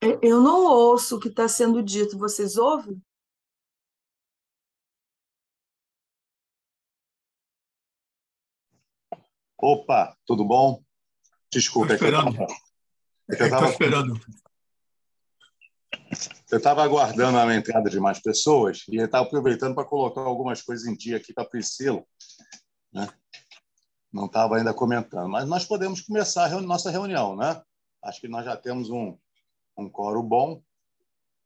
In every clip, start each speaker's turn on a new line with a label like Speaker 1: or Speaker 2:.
Speaker 1: Eu não ouço o que está sendo dito. Vocês ouvem?
Speaker 2: Opa, tudo bom?
Speaker 3: Estou
Speaker 2: Desculpa,
Speaker 3: esperando. Estou esperando.
Speaker 2: eu estava aguardando a entrada de mais pessoas e estava aproveitando para colocar algumas coisas em dia aqui para a Priscila, né? Não estava ainda comentando, mas nós podemos começar a nossa reunião, né? Acho que nós já temos um quórum bom,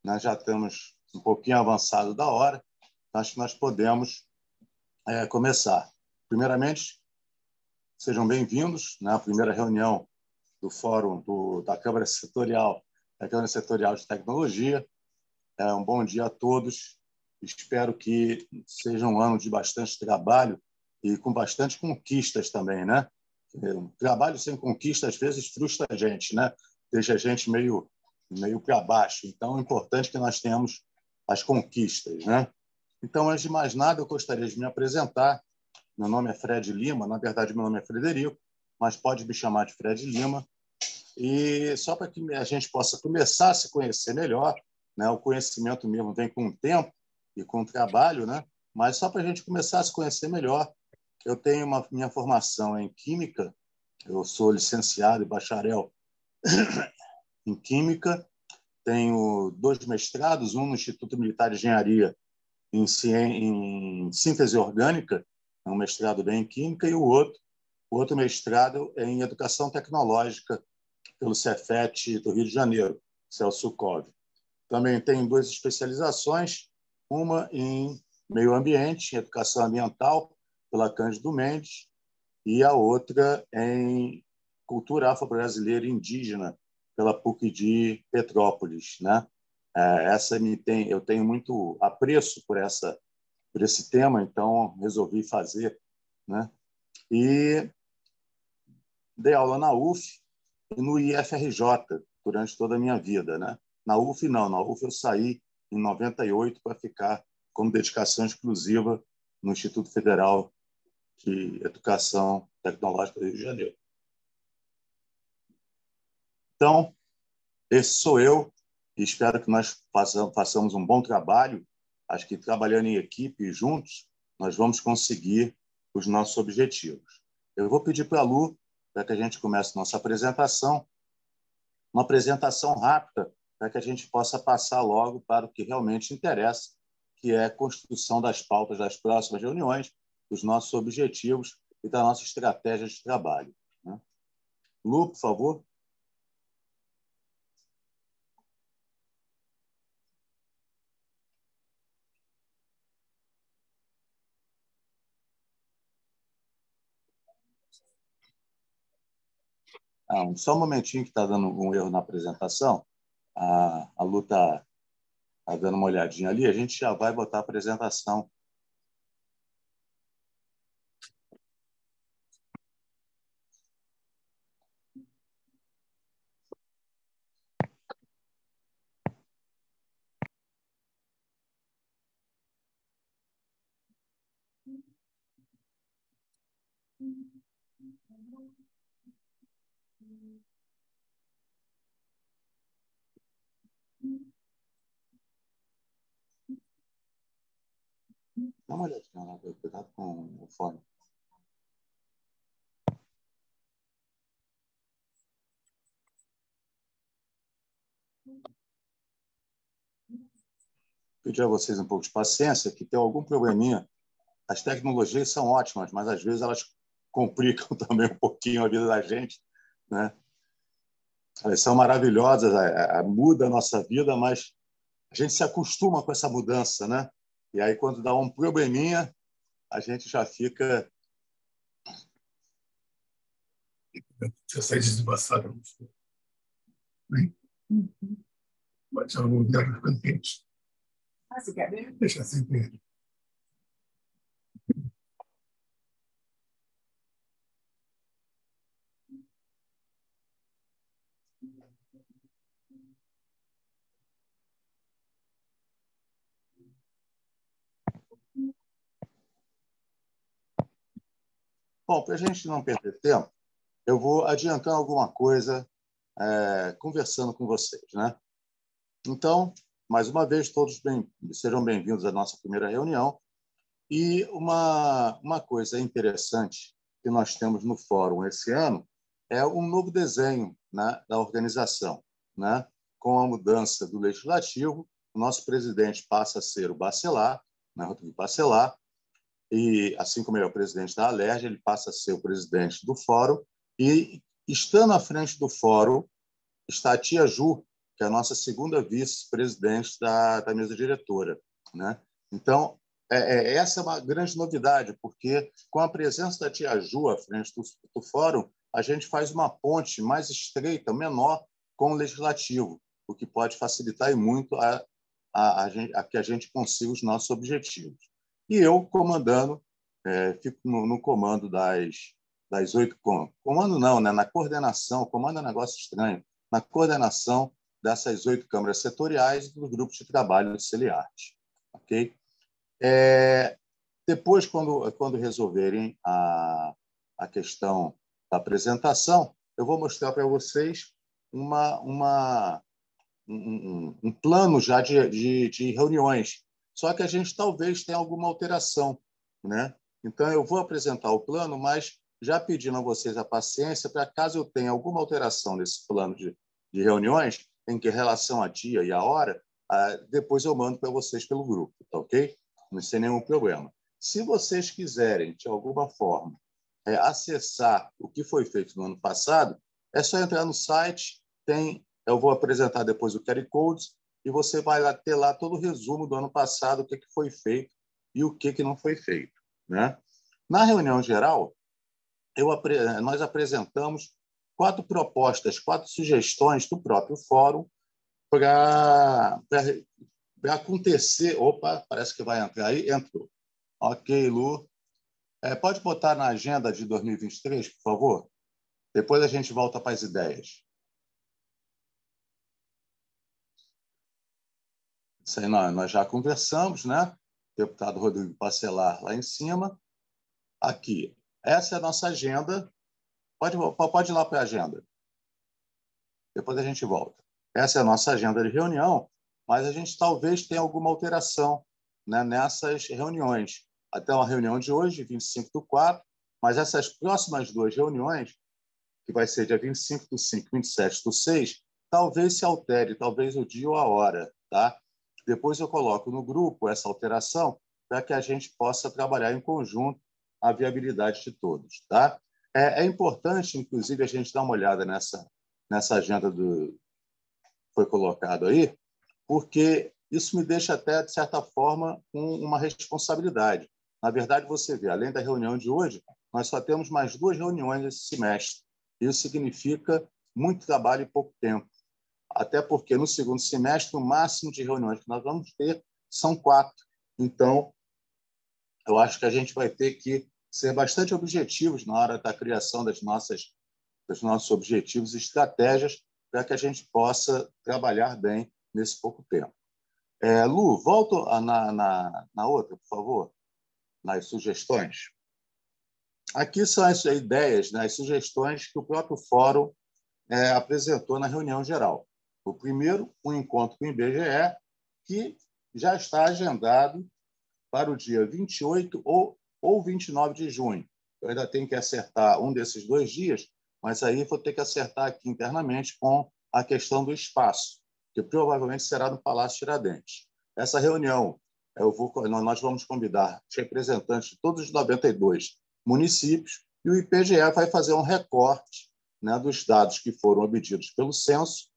Speaker 2: nós já estamos um pouquinho avançado da hora, então acho que nós podemos começar. Primeiramente, sejam bem-vindos, né, à primeira reunião do Fórum da Câmara Setorial, de Tecnologia. Um bom dia a todos. Espero que seja um ano de bastante trabalho e com bastante conquistas também, né? Trabalho sem conquista às vezes frustra a gente, né? Deixa a gente meio para baixo. Então é importante que nós tenhamos as conquistas, né? Então, antes de mais nada, eu gostaria de me apresentar. Meu nome é Fred Lima, na verdade meu nome é Frederico, mas pode me chamar de Fred Lima. E só para que a gente possa começar a se conhecer melhor, né? O conhecimento mesmo vem com o tempo e com o trabalho, né? Mas só para a gente começar a se conhecer melhor, eu tenho minha formação em Química, eu sou licenciado e bacharel em Química, tenho 2 mestrados, um no Instituto Militar de Engenharia em Síntese Orgânica, é um mestrado bem em Química, e o outro mestrado é em Educação Tecnológica, pelo Cefet do Rio de Janeiro, Celso Cove. Também tenho 2 especializações, uma em meio ambiente, em educação ambiental, pela Cândido Mendes, e a outra em cultura afro-brasileira e indígena, pela PUC de Petrópolis, né? Eu tenho muito apreço por esse tema, então resolvi fazer, né? E dei aula na UF e no IFRJ durante toda a minha vida, né? Na UF não, na UF eu saí em 98 para ficar como dedicação exclusiva no Instituto Federal de Educação Tecnológica do Rio de Janeiro. Então, esse sou eu e espero que nós façamos um bom trabalho. Acho que trabalhando em equipe e juntos, nós vamos conseguir os nossos objetivos. Eu vou pedir para a Lu para que a gente comece nossa apresentação, uma apresentação rápida para que a gente possa passar logo para o que realmente interessa, que é a construção das pautas das próximas reuniões, dos nossos objetivos e da nossa estratégia de trabalho, né? Lu, por favor. Só um momentinho que está dando um erro na apresentação. A Lu está dando uma olhadinha ali. A gente já vai botar a apresentação. Dá uma olhadinha lá, cuidado com o fone. Pedir a vocês um pouco de paciência, que tem algum probleminha. As tecnologias são ótimas, mas às vezes elas complicam também um pouquinho a vida da gente, né? Elas são maravilhosas, muda a nossa vida, mas a gente se acostuma com essa mudança, né? E aí, quando dá um probleminha, a gente já fica...
Speaker 3: Você sai desembaçado. Pode ser um lugar ficando quente.
Speaker 1: Você quer ver?
Speaker 3: Deixa assim quente.
Speaker 2: Bom, para a gente não perder tempo, eu vou adiantando alguma coisa conversando com vocês, né? Então, mais uma vez, todos sejam bem-vindos à nossa primeira reunião. E uma coisa interessante que nós temos no fórum esse ano é um novo desenho, né, da organização, né? Com a mudança do legislativo, o nosso presidente passa a ser o Bacelar, né, Rodrigo Bacelar, e assim como ele é o presidente da Alerj, ele passa a ser o presidente do fórum, e estando à frente do fórum está a tia Ju, que é a nossa segunda vice-presidente da mesa diretora, né? Então, essa é uma grande novidade, porque com a presença da tia Ju à frente do fórum, a gente faz uma ponte mais estreita, menor, com o legislativo, o que pode facilitar e muito a que a gente consiga os nossos objetivos. E eu, comandando, fico no comando das 8... Comando não, né? Na coordenação, comando é um negócio estranho, na coordenação dessas 8 câmaras setoriais e dos grupos de trabalho do CELIART. Ok? Depois, quando resolverem a questão da apresentação, eu vou mostrar para vocês um plano já de reuniões. Só que a gente talvez tenha alguma alteração, né? Então, eu vou apresentar o plano, mas já pedindo a vocês a paciência para, caso eu tenha alguma alteração nesse plano de reuniões, em que relação a dia e a hora, depois eu mando para vocês pelo grupo, tá ok? Não sem nenhum problema. Se vocês quiserem, de alguma forma, acessar o que foi feito no ano passado, é só entrar no site, eu vou apresentar depois o QR Code, e você vai ter lá todo o resumo do ano passado, o que foi feito e o que não foi feito, né? Na reunião geral, nós apresentamos 4 propostas, 4 sugestões do próprio fórum para acontecer. Opa, parece que vai entrar aí. Entrou. Ok, Lu. Pode botar na agenda de 2023, por favor? Depois a gente volta para as ideias. Isso aí nós já conversamos, né? Deputado Rodrigo Bacelar lá em cima. Aqui. Essa é a nossa agenda. Pode ir lá para a agenda. Depois a gente volta. Essa é a nossa agenda de reunião, mas a gente talvez tenha alguma alteração, né, nessas reuniões. Até uma reunião de hoje, 25/4, mas essas próximas 2 reuniões, que vai ser dia 25/5 e 27/6, talvez se altere, talvez o dia ou a hora, tá? Depois eu coloco no grupo essa alteração para que a gente possa trabalhar em conjunto a viabilidade de todos, tá? É importante, inclusive, a gente dar uma olhada nessa agenda que foi colocado aí, porque isso me deixa até, de certa forma, com uma responsabilidade. Na verdade, você vê, além da reunião de hoje, nós só temos mais 2 reuniões esse semestre. Isso significa muito trabalho e pouco tempo. Até porque, no segundo semestre, o máximo de reuniões que nós vamos ter são 4. Então, eu acho que a gente vai ter que ser bastante objetivos na hora da criação dos nossos objetivos e estratégias para que a gente possa trabalhar bem nesse pouco tempo. Lu, volta na outra, por favor, nas sugestões. Aqui são as ideias, né, as sugestões que o próprio fórum apresentou na reunião geral. O primeiro, um encontro com o IBGE, que já está agendado para o dia 28 ou 29 de junho. Eu ainda tenho que acertar um desses 2 dias, mas aí vou ter que acertar aqui internamente com a questão do espaço, que provavelmente será no Palácio Tiradentes. Essa reunião, nós vamos convidar os representantes de todos os 92 municípios e o IBGE vai fazer um recorte, né, dos dados que foram obtidos pelo censo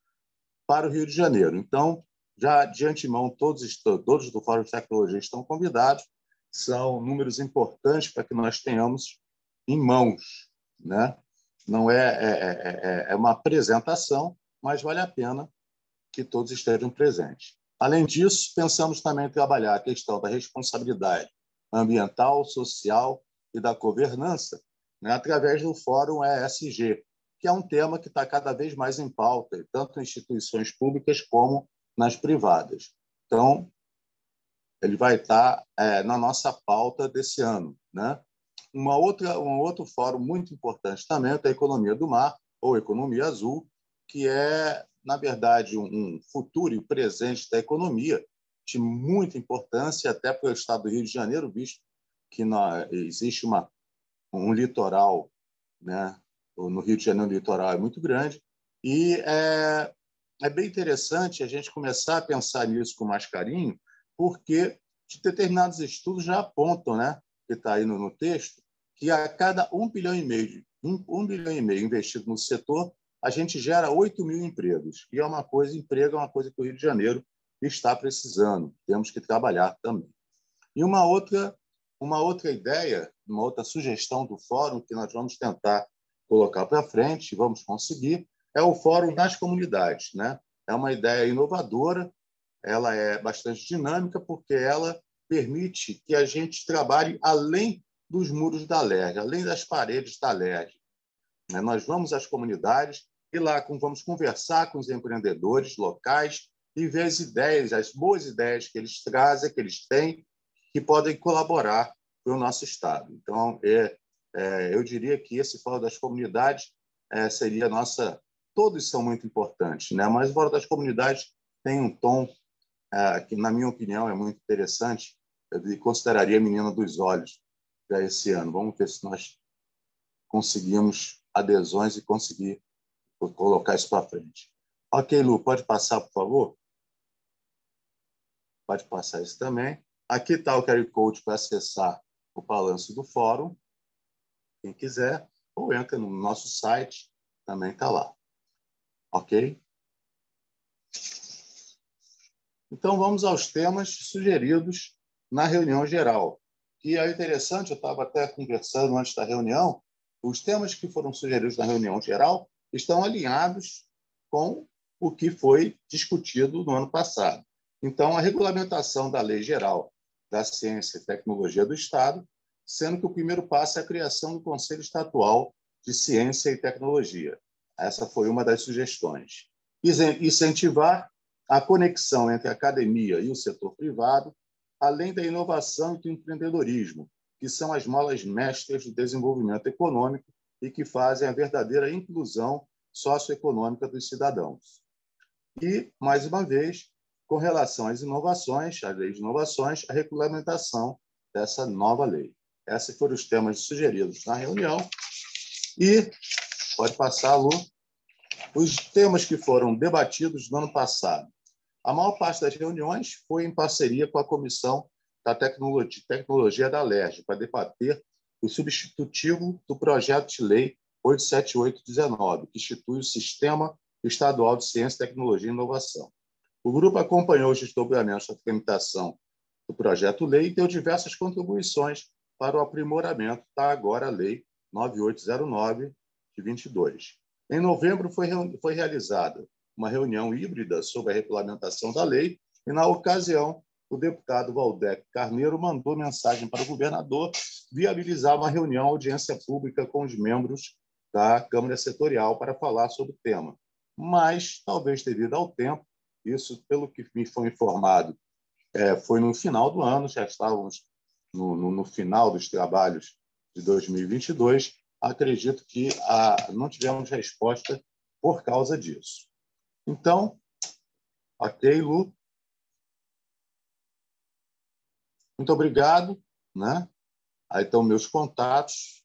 Speaker 2: para o Rio de Janeiro. Então, já de antemão, todos do Fórum de Tecnologia estão convidados. São números importantes para que nós tenhamos em mãos, né? Não é uma apresentação, mas vale a pena que todos estejam presentes. Além disso, pensamos também em trabalhar a questão da responsabilidade ambiental, social e da governança, né, através do Fórum ESG, que é um tema que está cada vez mais em pauta, tanto em instituições públicas como nas privadas. Então, ele vai estar na nossa pauta desse ano, né? Um outro fórum muito importante também é a economia do mar, ou economia azul, que é na verdade, um futuro e presente da economia de muita importância, até para o estado do Rio de Janeiro, visto que existe um litoral, né? No Rio de Janeiro, o litoral é muito grande, e é bem interessante a gente começar a pensar nisso com mais carinho, porque determinados estudos já apontam, né, que está aí no texto, que a cada 1,5 bilhão investido no setor, a gente gera 8 mil empregos. E emprego é uma coisa que o Rio de Janeiro está precisando. Temos que trabalhar também. E uma outra ideia, uma outra sugestão do fórum que nós vamos tentar colocar para frente, e vamos conseguir, é o Fórum das Comunidades, né? É uma ideia inovadora, ela é bastante dinâmica, porque ela permite que a gente trabalhe além dos muros da LERJ, além das paredes da LERJ. Nós vamos às comunidades e lá vamos conversar com os empreendedores locais e ver as ideias, as boas ideias que eles trazem, que eles têm, que podem colaborar para o nosso Estado. Então, eu diria que esse Fórum das Comunidades seria nossa... Todos são muito importantes, né? Mas o Fórum das Comunidades tem um tom que, na minha opinião, é muito interessante. Eu consideraria a menina dos olhos para esse ano. Vamos ver se nós conseguimos adesões e conseguir colocar isso para frente. Ok, Lu, pode passar, por favor? Pode passar isso também. Aqui está o QR Code para acessar o balanço do fórum. Quem quiser, ou entra no nosso site, também está lá. Ok? Então, vamos aos temas sugeridos na reunião geral. Que é interessante, eu estava até conversando antes da reunião, os temas que foram sugeridos na reunião geral estão alinhados com o que foi discutido no ano passado. Então, a regulamentação da Lei Geral da Ciência e Tecnologia do Estado, sendo que o primeiro passo é a criação do Conselho Estadual de Ciência e Tecnologia. Essa foi uma das sugestões. Incentivar a conexão entre a academia e o setor privado, além da inovação e do empreendedorismo, que são as molas mestras do desenvolvimento econômico e que fazem a verdadeira inclusão socioeconômica dos cidadãos. E, mais uma vez, com relação às inovações, às leis de inovações, a regulamentação dessa nova lei. Esses foram os temas sugeridos na reunião. E, pode passar, Lu, os temas que foram debatidos no ano passado. A maior parte das reuniões foi em parceria com a Comissão da Tecnologia da LERJ, para debater o substitutivo do projeto de lei 878/19, que institui o Sistema Estadual de Ciência, Tecnologia e Inovação. O grupo acompanhou os desdobramentos da tramitação do projeto-lei e deu diversas contribuições para o aprimoramento da agora Lei 9809, de 22. Em novembro, foi realizada uma reunião híbrida sobre a regulamentação da lei e, na ocasião, o deputado Valdec Carneiro mandou mensagem para o governador viabilizar uma reunião, audiência pública com os membros da Câmara Setorial para falar sobre o tema. Mas, talvez devido ao tempo, isso, pelo que me foi informado, foi no final do ano, já estávamos no final dos trabalhos de 2022, acredito que não tivemos resposta por causa disso. Então, ok, Lu? Muito obrigado, né? Aí estão meus contatos,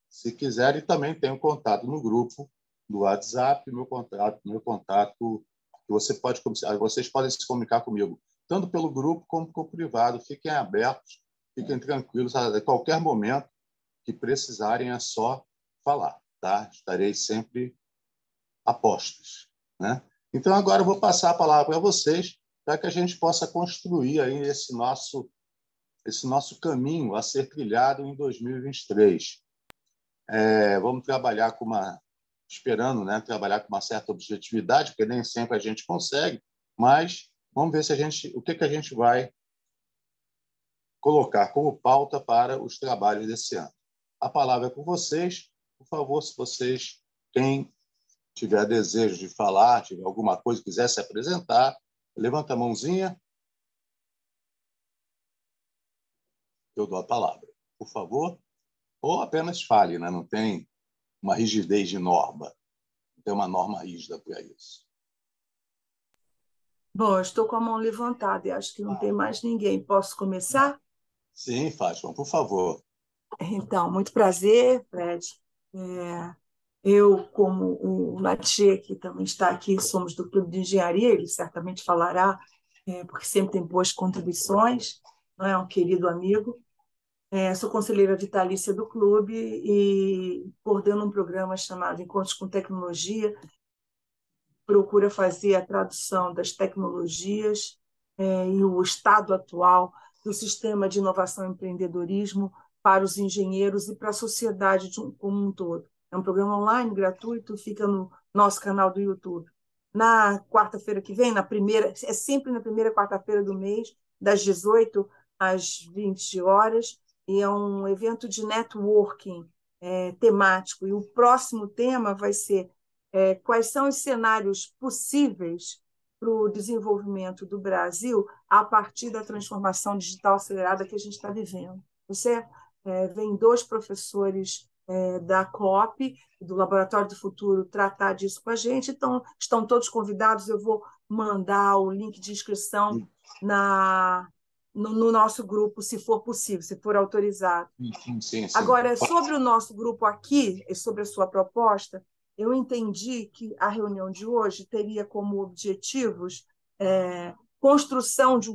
Speaker 2: se quiserem, também tenho contato no grupo do WhatsApp, meu contato que vocês podem se comunicar comigo, tanto pelo grupo como por privado. Fiquem abertos, fiquem tranquilos, a qualquer momento que precisarem é só falar, tá? Estarei sempre a postos, né? Então, agora eu vou passar a palavra para vocês, para que a gente possa construir aí esse nosso caminho a ser trilhado em 2023. Vamos trabalhar esperando, né, trabalhar com uma certa objetividade, porque nem sempre a gente consegue, mas vamos ver o que a gente vai colocar como pauta para os trabalhos desse ano. A palavra é com vocês. Por favor, se vocês tiver desejo de falar, tiver alguma coisa, quiser se apresentar, levanta a mãozinha. Eu dou a palavra, por favor. Ou apenas fale, né? Não tem uma rigidez de norma. Não tem uma norma rígida para isso.
Speaker 1: Bom, eu estou com a mão levantada e acho que não tem mais ninguém. Posso começar?
Speaker 2: Sim, Fátima, por favor.
Speaker 1: Então, muito prazer, Fred. Eu, como o Natchê, que também está aqui, somos do Clube de Engenharia, ele certamente falará, porque sempre tem boas contribuições, não é? Um querido amigo. Sou conselheira vitalícia do clube e coordeno um programa chamado Encontros com Tecnologia, procura fazer a tradução das tecnologias e o estado atual do sistema de inovação e empreendedorismo para os engenheiros e para a sociedade como um todo. É um programa online, gratuito, fica no nosso canal do YouTube. Na quarta-feira que vem, é sempre na primeira quarta-feira do mês, das 18 às 20 horas, e é um evento de networking temático. E o próximo tema vai ser quais são os cenários possíveis para o desenvolvimento do Brasil a partir da transformação digital acelerada que a gente está vivendo. Vem 2 professores da COP, do Laboratório do Futuro, tratar disso com a gente, então estão todos convidados, eu vou mandar o link de inscrição no nosso grupo, se for possível, se for autorizado.
Speaker 2: Sim.
Speaker 1: Agora, sobre o nosso grupo aqui, e sobre a sua proposta, eu entendi que a reunião de hoje teria como objetivos construção de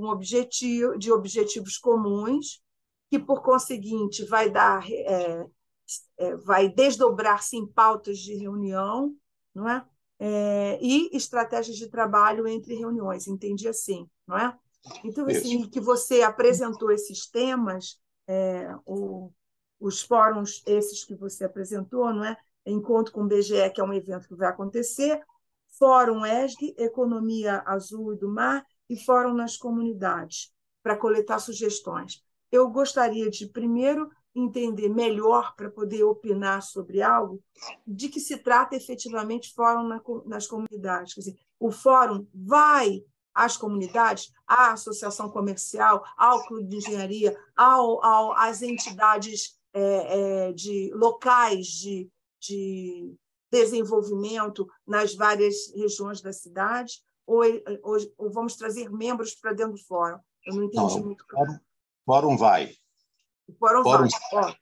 Speaker 1: de objetivos comuns, que, por conseguinte, vai desdobrar-se em pautas de reunião, não é? E estratégias de trabalho entre reuniões, entendi assim, não é? Então, assim, que você apresentou esses temas, os fóruns esses que você apresentou, não é? Encontro com o BGE, que é um evento que vai acontecer, Fórum ESG, Economia Azul e do Mar, e Fórum nas Comunidades, para coletar sugestões. Eu gostaria de, primeiro, entender melhor, para poder opinar sobre algo, de que se trata efetivamente Fórum nas Comunidades. Quer dizer, o Fórum vai às comunidades, à associação comercial, ao clube de engenharia, às entidades locais de desenvolvimento nas várias regiões da cidade, ou vamos trazer membros para dentro do fórum? Eu não entendi muito claro.
Speaker 2: Fórum vai.
Speaker 1: O fórum vai.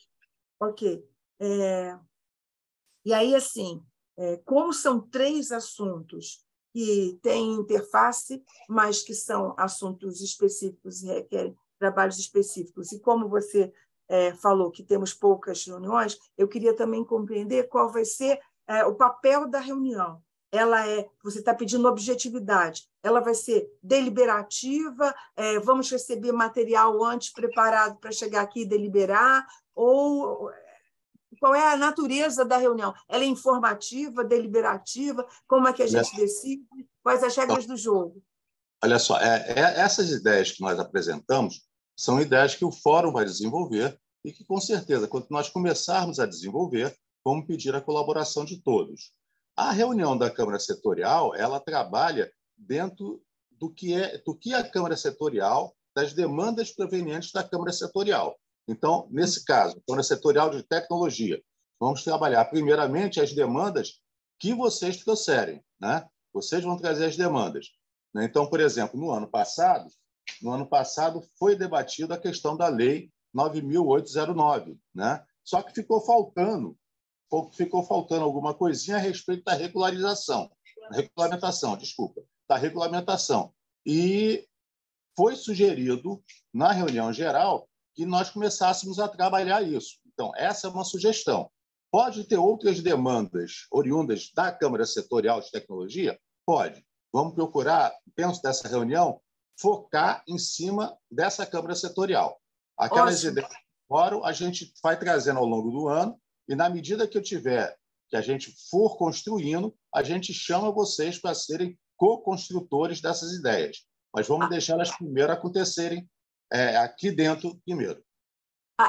Speaker 1: Ok. E aí, assim, como são 3 assuntos que têm interface, mas que são assuntos específicos e requerem trabalhos específicos, e como você falou que temos poucas reuniões, eu queria também compreender qual vai ser o papel da reunião. Você está pedindo objetividade, ela vai ser deliberativa, vamos receber material antes preparado para chegar aqui e deliberar, ou qual é a natureza da reunião? Ela é informativa, deliberativa? Como é que a gente decide? Quais as regras do jogo?
Speaker 2: Olha só, essas ideias que nós apresentamos são ideias que o Fórum vai desenvolver e que, com certeza, quando nós começarmos a desenvolver, vamos pedir a colaboração de todos. A reunião da Câmara Setorial, ela trabalha dentro do que a Câmara Setorial, das demandas provenientes da Câmara Setorial. Então, nesse caso, Câmara Setorial de Tecnologia, vamos trabalhar primeiramente as demandas que vocês trouxerem, né? Vocês vão trazer as demandas. Então, por exemplo, no ano passado foi debatida a questão da Lei 9.809, né? Só que ficou faltando alguma coisinha a respeito da regulamentação, da regulamentação. E foi sugerido, na reunião geral, que nós começássemos a trabalhar isso. Então, essa é uma sugestão. Pode ter outras demandas oriundas da Câmara Setorial de Tecnologia? Pode. Vamos procurar, penso dessa reunião, focar em cima dessa Câmara Setorial. Aquelas ideias do fórum a gente vai trazendo ao longo do ano e, na medida que a gente for construindo, a gente chama vocês para serem co-construtores dessas ideias. Mas vamos deixar elas primeiro acontecerem aqui dentro primeiro.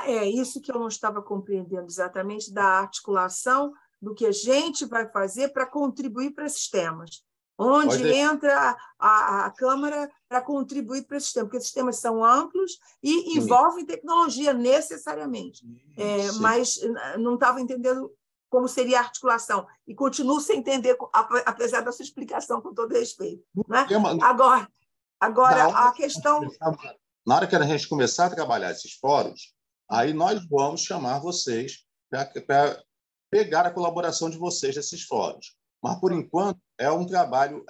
Speaker 1: É isso que eu não estava compreendendo exatamente, da articulação do que a gente vai fazer para contribuir para esses temas. Onde entra a Câmara para contribuir para esses temas, porque esses temas são amplos e envolvem tecnologia necessariamente. Mas não estava entendendo como seria a articulação. E continuo sem entender, apesar da sua explicação, com todo respeito. Né? Agora, Agora, a questão...
Speaker 2: Na hora que a gente começar a trabalhar esses fóruns, aí nós vamos chamar vocês para pegar a colaboração de vocês nesses fóruns. Mas, por enquanto, é um trabalho,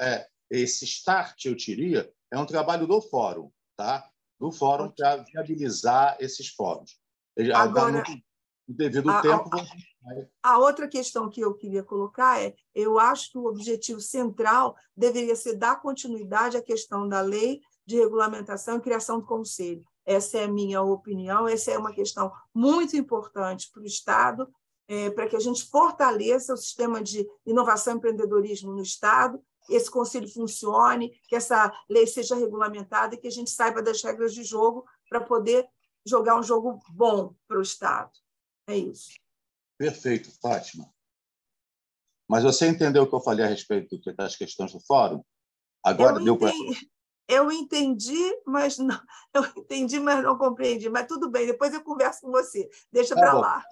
Speaker 2: esse start, eu diria, é um trabalho do fórum, tá? Do fórum para viabilizar esses fóruns.
Speaker 1: Agora,
Speaker 2: no devido tempo...
Speaker 1: A outra questão que eu queria colocar eu acho que o objetivo central deveria ser dar continuidade à questão da lei de regulamentação e criação do conselho. Essa é a minha opinião, essa é uma questão muito importante para o Estado, para que a gente fortaleça o sistema de inovação e empreendedorismo no Estado, esse conselho funcione, que essa lei seja regulamentada e que a gente saiba das regras de jogo para poder jogar um jogo bom para o Estado. É isso.
Speaker 2: Perfeito, Fátima. Mas você entendeu o que eu falei a respeito das questões do fórum? Agora deu para...
Speaker 1: Eu entendi, mas não compreendi. Mas tudo bem, depois eu converso com você. Deixa para lá.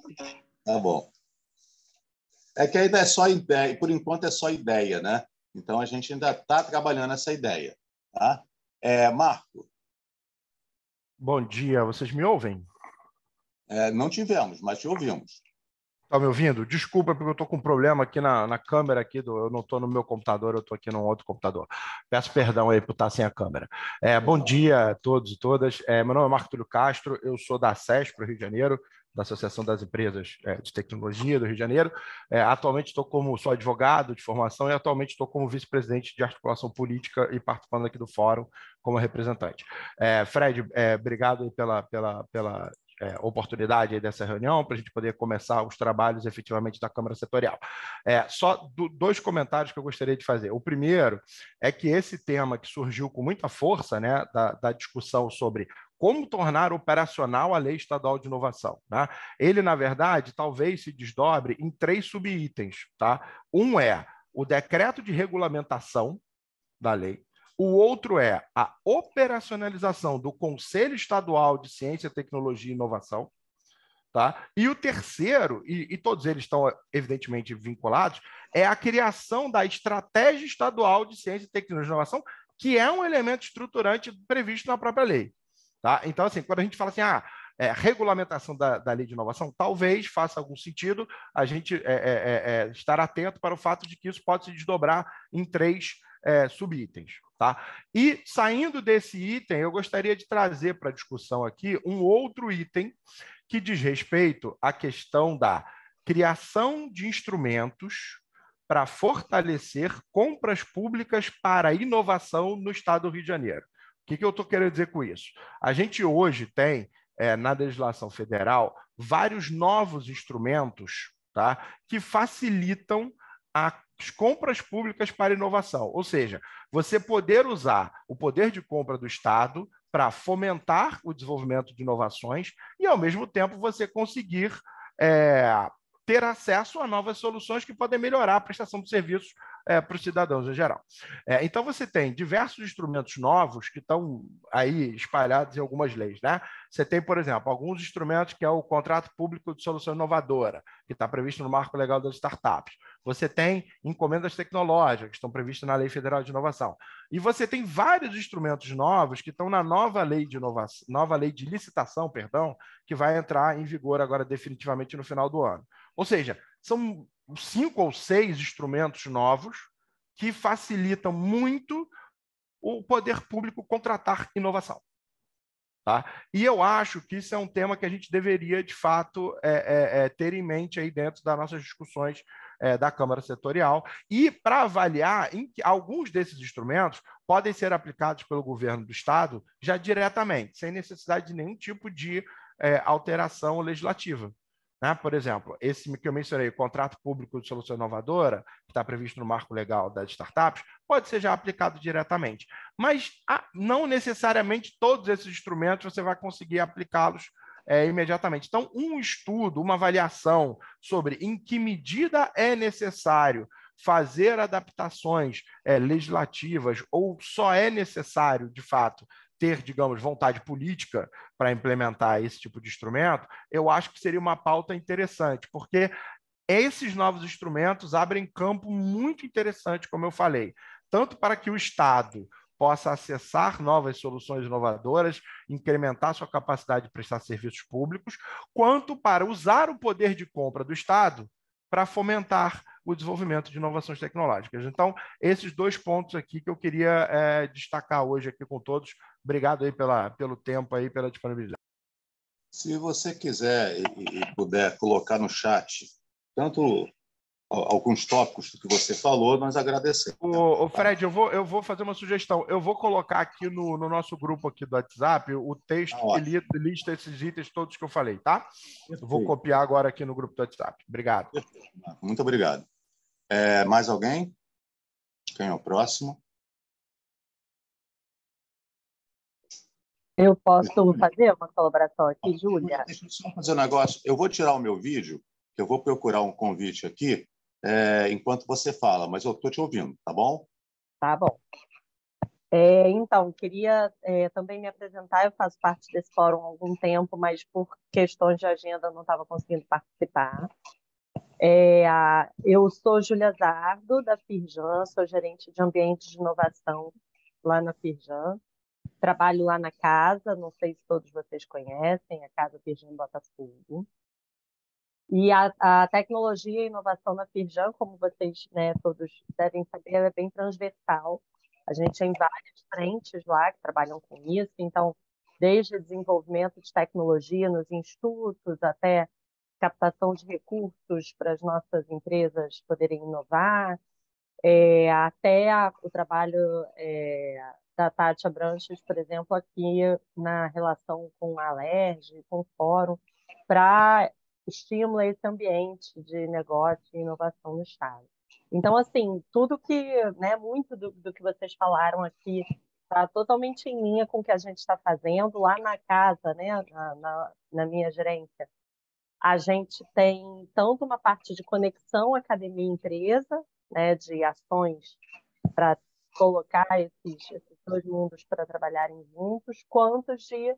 Speaker 2: Tá bom. É que ainda é só ideia, por enquanto é só ideia, né? Então a gente ainda está trabalhando essa ideia. Tá? Marco.
Speaker 4: Bom dia, vocês me ouvem?
Speaker 2: Não tivemos, mas te ouvimos.
Speaker 4: Está me ouvindo? Desculpa, porque eu estou com um problema aqui na câmera. Eu não estou no meu computador, eu estou aqui num outro computador. Peço perdão aí por estar sem a câmera. Bom dia a todos e todas. Meu nome é Marco Túlio Castro, eu sou da SESP, Rio de Janeiro, da Associação das Empresas de Tecnologia do Rio de Janeiro. Atualmente sou advogado de formação e atualmente estou como vice-presidente de articulação política e participando aqui do fórum como representante. Fred, obrigado pela oportunidade aí dessa reunião para a gente poder começar os trabalhos efetivamente da Câmara Setorial. Só dois comentários que eu gostaria de fazer. O primeiro é que esse tema que surgiu com muita força, né, da discussão sobre como tornar operacional a Lei Estadual de Inovação, né? Ele, na verdade, talvez se desdobre em 3 subitens. Tá? Um é o decreto de regulamentação da lei. O outro é a operacionalização do Conselho Estadual de Ciência, Tecnologia e Inovação. Tá? E o terceiro, e todos eles estão evidentemente vinculados, é a criação da Estratégia Estadual de Ciência, Tecnologia e Inovação, que é um elemento estruturante previsto na própria lei. Tá? Então, assim, quando a gente fala assim, regulamentação da lei de inovação, talvez faça algum sentido a gente estar atento para o fato de que isso pode se desdobrar em 3 subitens. Tá? E, saindo desse item, eu gostaria de trazer para a discussão aqui um outro item que diz respeito à questão da criação de instrumentos para fortalecer compras públicas para inovação no Estado do Rio de Janeiro. O que eu estou querendo dizer com isso? A gente hoje tem, na legislação federal, vários novos instrumentos, tá, que facilitam as compras públicas para inovação. Ou seja, você poder usar o poder de compra do Estado para fomentar o desenvolvimento de inovações e, ao mesmo tempo, você conseguir ter acesso a novas soluções que podem melhorar a prestação de serviços para os cidadãos em geral. Então, você tem diversos instrumentos novos que estão aí espalhados em algumas leis. Né? Você tem, por exemplo, alguns instrumentos que é o Contrato Público de Solução Inovadora, que está previsto no Marco Legal das Startups. Você tem encomendas tecnológicas, que estão previstas na Lei Federal de Inovação. E você tem vários instrumentos novos que estão na nova lei de licitação, que vai entrar em vigor agora definitivamente no final do ano. Ou seja, são 5 ou 6 instrumentos novos que facilitam muito o poder público contratar inovação. Tá? E eu acho que isso é um tema que a gente deveria, de fato, ter em mente aí dentro das nossas discussões da Câmara Setorial e para avaliar em que alguns desses instrumentos podem ser aplicados pelo governo do Estado já diretamente, sem necessidade de nenhum tipo de alteração legislativa. Né? Por exemplo, esse que eu mencionei, o Contrato Público de Solução Inovadora, que está previsto no Marco Legal das Startups, pode ser já aplicado diretamente. Mas não necessariamente todos esses instrumentos você vai conseguir aplicá-los imediatamente. Então, um estudo, uma avaliação sobre em que medida é necessário fazer adaptações legislativas ou só é necessário, de fato, ter, digamos, vontade política para implementar esse tipo de instrumento, eu acho que seria uma pauta interessante, porque esses novos instrumentos abrem campo muito interessante, como eu falei, tanto para que o Estado possa acessar novas soluções inovadoras, incrementar sua capacidade de prestar serviços públicos, quanto para usar o poder de compra do Estado para fomentar o desenvolvimento de inovações tecnológicas. Então, esses 2 pontos aqui que eu queria destacar hoje aqui com todos. Obrigado aí pelo tempo aí, pela disponibilidade.
Speaker 2: Se você quiser e puder colocar no chat tanto alguns tópicos do que você falou, nós agradecemos.
Speaker 4: Fred, eu vou fazer uma sugestão. Eu vou colocar aqui no nosso grupo aqui do WhatsApp o texto que lista esses itens todos que eu falei, tá? Eu vou copiar agora aqui no grupo do WhatsApp. Obrigado.
Speaker 2: Muito obrigado. Mais alguém? Quem é o próximo?
Speaker 5: Eu posso fazer uma colaboração aqui, Júlia?
Speaker 2: Deixa eu só fazer um negócio. Eu vou tirar o meu vídeo, que eu vou procurar um convite aqui, enquanto você fala, mas eu estou te ouvindo, tá bom?
Speaker 5: Tá bom. Então, queria também me apresentar. Eu faço parte desse fórum há algum tempo, mas por questões de agenda não estava conseguindo participar. Eu sou Júlia Zardo, da Firjan, sou gerente de ambiente de inovação lá na Firjan. Trabalho lá na casa, não sei se todos vocês conhecem, a Casa Firjan Botafogo. E a tecnologia e a inovação na Firjan, como vocês, né, todos devem saber, é bem transversal. A gente tem várias frentes lá que trabalham com isso, então, desde o desenvolvimento de tecnologia nos institutos até captação de recursos para as nossas empresas poderem inovar, até o trabalho da Tati Abranches, por exemplo, aqui na relação com a Alerj, com o Fórum, para estimula esse ambiente de negócio e inovação no Estado. Então, assim, tudo que, né, muito do que vocês falaram aqui está totalmente em linha com o que a gente está fazendo lá na casa, né, na minha gerência. A gente tem tanto uma parte de conexão academia-empresa, né, de ações para colocar esses 2 mundos para trabalharem juntos, quanto de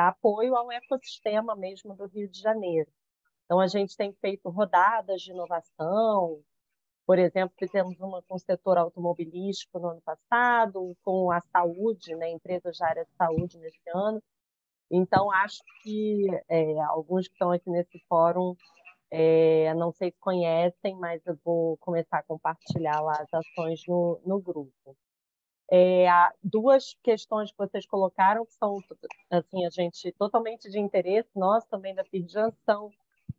Speaker 5: apoio ao ecossistema mesmo do Rio de Janeiro. Então, a gente tem feito rodadas de inovação, por exemplo, fizemos uma com o setor automobilístico no ano passado, com a saúde, né, empresas da área de saúde nesse ano. Então, acho que alguns que estão aqui nesse fórum, não sei se conhecem, mas eu vou começar a compartilhar lá as ações no grupo. 2 questões que vocês colocaram, que são assim, a gente totalmente de interesse, nós também da Firjan, são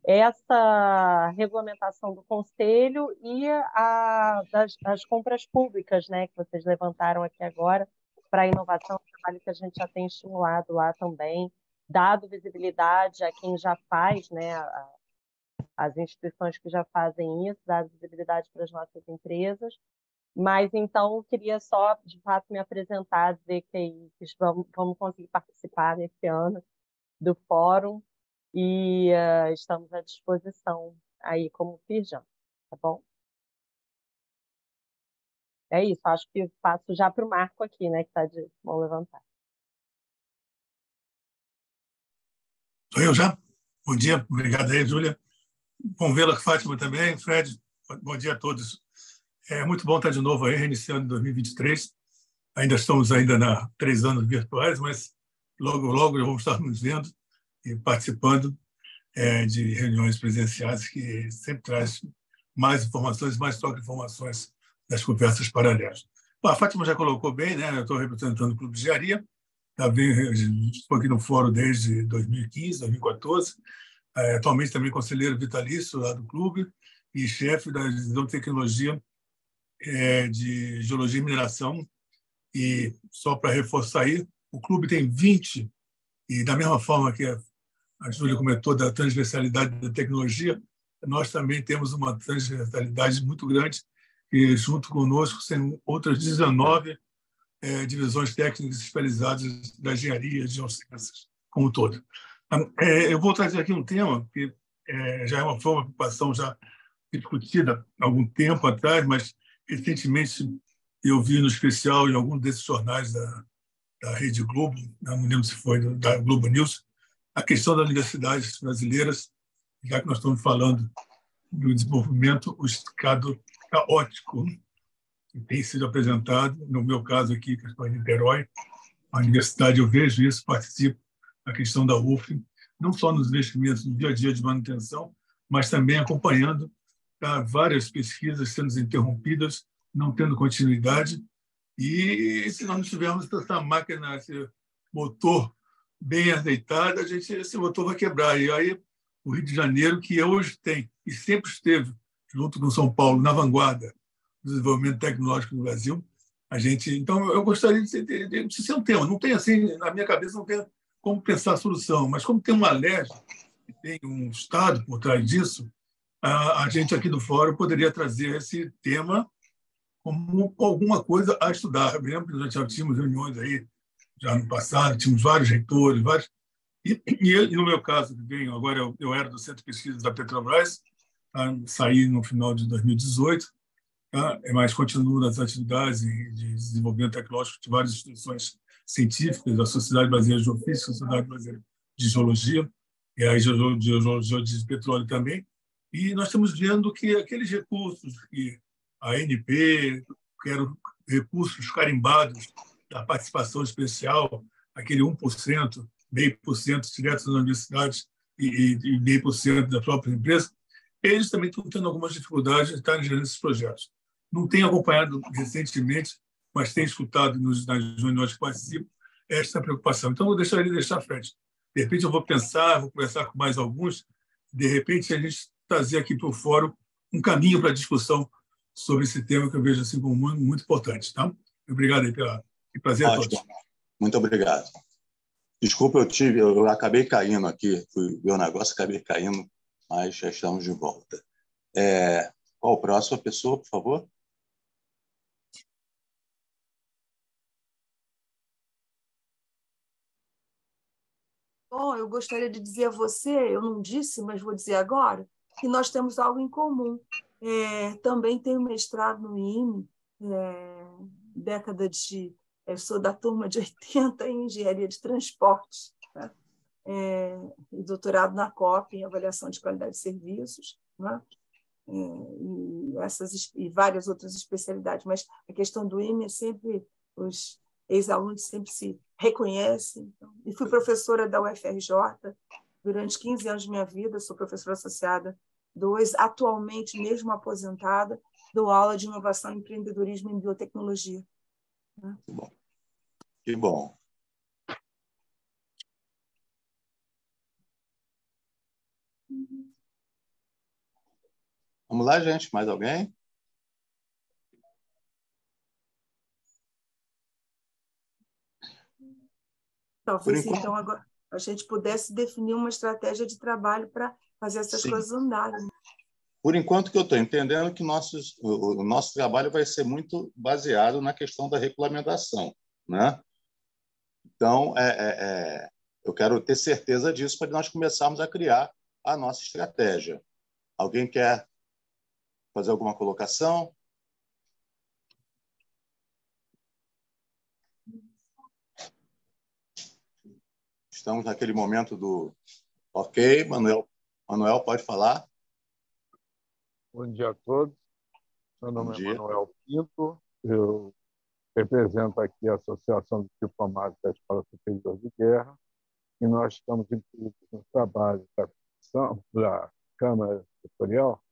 Speaker 5: essa regulamentação do Conselho e das compras públicas, né, que vocês levantaram aqui agora, para a inovação, trabalho que a gente já tem estimulado lá também, dado visibilidade a quem já faz, né, as instituições que já fazem isso, dado visibilidade para as nossas empresas. Mas, então, eu queria só, de fato, me apresentar, dizer que vamos conseguir participar nesse ano do fórum e estamos à disposição aí como Firjan, tá bom? É isso, acho que passo já para o Marco aqui, né, que está de mão levantada.
Speaker 3: Sou eu já? Bom dia, obrigado aí, Júlia. Bom vê-la, Fátima, também. Fred, bom dia a todos. É muito bom estar de novo aí, reiniciando em 2023. Ainda estamos na 3 anos virtuais, mas logo, logo já vamos estar nos vendo e participando de reuniões presenciais, que sempre traz mais informações, mais troca de informações das conversas paralelas. Bom, a Fátima já colocou bem, né? Eu estou representando o Clube de Engenharia, estou aqui no fórum desde 2015, 2014, atualmente também conselheiro vitalício lá do clube e chefe da divisão de tecnologia de geologia e mineração. E só para reforçar aí, o clube tem 20, e da mesma forma que a Júlia comentou da transversalidade da tecnologia, nós também temos uma transversalidade muito grande, e junto conosco tem outras 19 divisões técnicas especializadas da engenharia e geociências como um todo. Eu vou trazer aqui um tema que já foi uma preocupação já discutida há algum tempo atrás, mas recentemente eu vi no especial em algum desses jornais da Rede Globo, não me lembro se foi da Globo News, a questão das universidades brasileiras, já que nós estamos falando do desenvolvimento, o estado caótico que tem sido apresentado. No meu caso aqui, que estou em Niterói, a universidade, eu vejo isso, participo da questão da UF, não só nos investimentos no dia a dia de manutenção, mas também acompanhando várias pesquisas sendo interrompidas, não tendo continuidade. E se nós não tivermos essa máquina, esse motor bem azeitado, esse motor vai quebrar. E aí o Rio de Janeiro, que hoje tem e sempre esteve, junto com São Paulo, na vanguarda do desenvolvimento tecnológico no Brasil, então, eu gostaria de ser um tema. Não tem assim, na minha cabeça, não tem como pensar a solução, mas como tem uma LERJ, que tem um Estado por trás disso, a gente aqui do Fórum poderia trazer esse tema como alguma coisa a estudar. Eu lembro que nós já tínhamos reuniões aí, já no passado, tínhamos vários reitores, e no meu caso, agora eu era do Centro de Pesquisa da Petrobras, saí no final de 2018, mas continuo nas atividades de desenvolvimento tecnológico de várias instituições científicas, a Sociedade Brasileira de Geofísica, a Sociedade Brasileira de Geologia, e a Geologia de Petróleo também. E nós estamos vendo que aqueles recursos que a ANP, que eram recursos carimbados da participação especial, aquele 1%, 0,5% direto das universidades e 0,5% da própria empresa, eles também estão tendo algumas dificuldades de estarem gerando esses projetos. Não tenho acompanhado recentemente, mas tenho escutado nas reuniões que participo esta preocupação. Então, eu gostaria de deixar, Fred. De repente, eu vou pensar, vou conversar com mais alguns, de repente, a gente trazer aqui para o fórum um caminho para a discussão sobre esse tema que eu vejo assim como muito, muito importante. Tá? Obrigado aí e prazer a todos.
Speaker 2: Muito obrigado. Desculpa, eu acabei caindo aqui, fui ver o negócio, acabei caindo, mas já estamos de volta. Qual a próxima pessoa, por favor?
Speaker 1: Bom, eu gostaria de dizer a você, eu não disse, mas vou dizer agora, que nós temos algo em comum. Também tenho mestrado no IME, eu sou da turma de 80 em engenharia de transportes, né? E doutorado na COP em avaliação de qualidade de serviços, né? E várias outras especialidades, mas a questão do IME é sempre, os ex-alunos sempre se reconhecem. Então, e fui professora da UFRJ durante 15 anos de minha vida, sou professora associada 2, atualmente, mesmo aposentada, dou aula de inovação e empreendedorismo em biotecnologia. Né?
Speaker 2: Que bom. Que bom. Vamos lá, gente. Mais alguém?
Speaker 1: Talvez, então, agora a gente pudesse definir uma estratégia de trabalho para fazer essas coisas andarem.
Speaker 2: Por enquanto, que eu estou entendendo que o nosso trabalho vai ser muito baseado na questão da regulamentação, né? Então, eu quero ter certeza disso para nós começarmos a criar a nossa estratégia. Alguém quer fazer alguma colocação? Estamos naquele momento do... Ok, Manuel, pode falar?
Speaker 6: Bom dia a todos. Meu nome é Manuel Pinto. Eu represento aqui a Associação de Diplomatas da Escola Superior de Guerra e nós estamos incluídos no trabalho da Câmara Setorial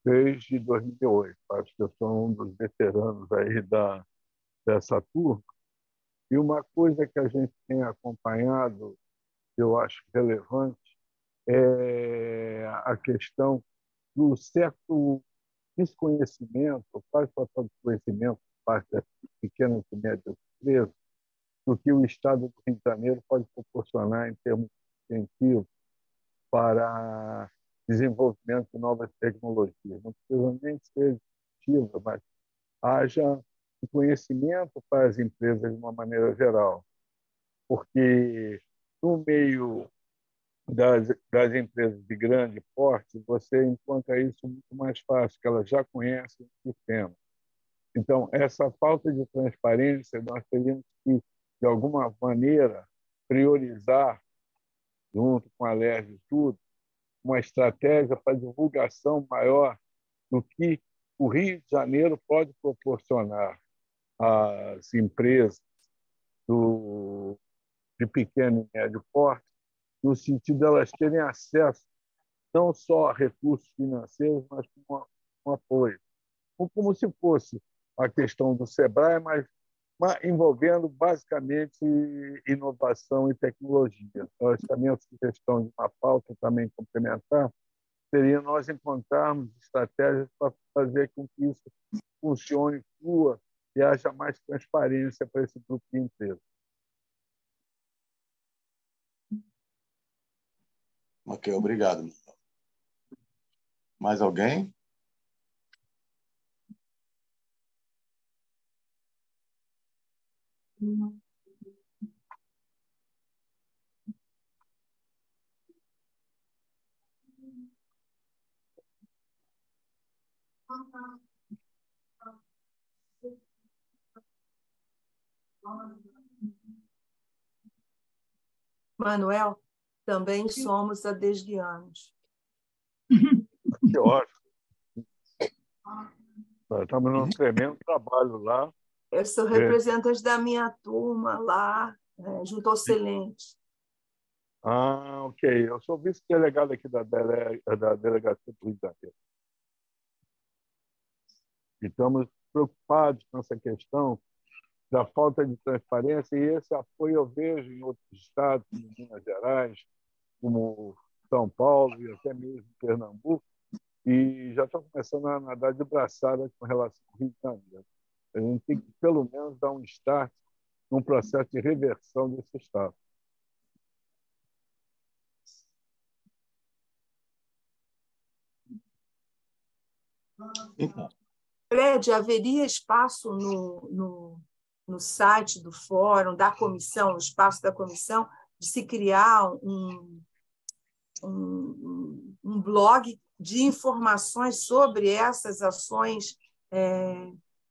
Speaker 6: desde 2008. Acho que eu sou um dos veteranos aí dessa turma. E uma coisa que a gente tem acompanhado, eu acho relevante, é a questão do certo desconhecimento, quase total desconhecimento por parte das pequenas e médias empresas, do que o Estado do Rio de Janeiro pode proporcionar em termos de incentivo para desenvolvimento de novas tecnologias. Não precisa nem ser incentivo, mas haja conhecimento para as empresas de uma maneira geral, porque no meio das empresas de grande porte, você encontra isso muito mais fácil, que elas já conhecem o sistema. Então, essa falta de transparência, nós teríamos que, de alguma maneira, priorizar, junto com a LERJ e tudo, uma estratégia para divulgação maior do que o Rio de Janeiro pode proporcionar às empresas de pequeno e médio porte, no sentido de elas terem acesso não só a recursos financeiros, mas com um apoio. Como se fosse a questão do SEBRAE, mas envolvendo basicamente inovação e tecnologia. Então, acho que a minha sugestão de uma pauta também complementar seria nós encontrarmos estratégias para fazer com que isso funcione, flua e haja mais transparência para esse grupo de empresas.
Speaker 2: Ok, obrigado. Mais alguém?
Speaker 1: Manuel, também somos adesguianos.
Speaker 6: Que ótimo. Estamos num tremendo trabalho lá.
Speaker 1: Eu sou representante da minha turma lá, junto ao Celente.
Speaker 6: Ah, ok. Eu sou vice-delegado aqui da Delegacia do Rio de Janeiro. E estamos preocupados com essa questão da falta de transparência, e esse apoio eu vejo em outros estados, como Minas Gerais, como São Paulo e até mesmo Pernambuco, e já estão começando a nadar de braçada com relação ao Rio de Janeiro. A gente tem que, pelo menos, dar um start num processo de reversão desse estado.
Speaker 2: Então.
Speaker 1: Fred, haveria espaço no site do fórum, da comissão, no espaço da comissão, de se criar um blog de informações sobre essas ações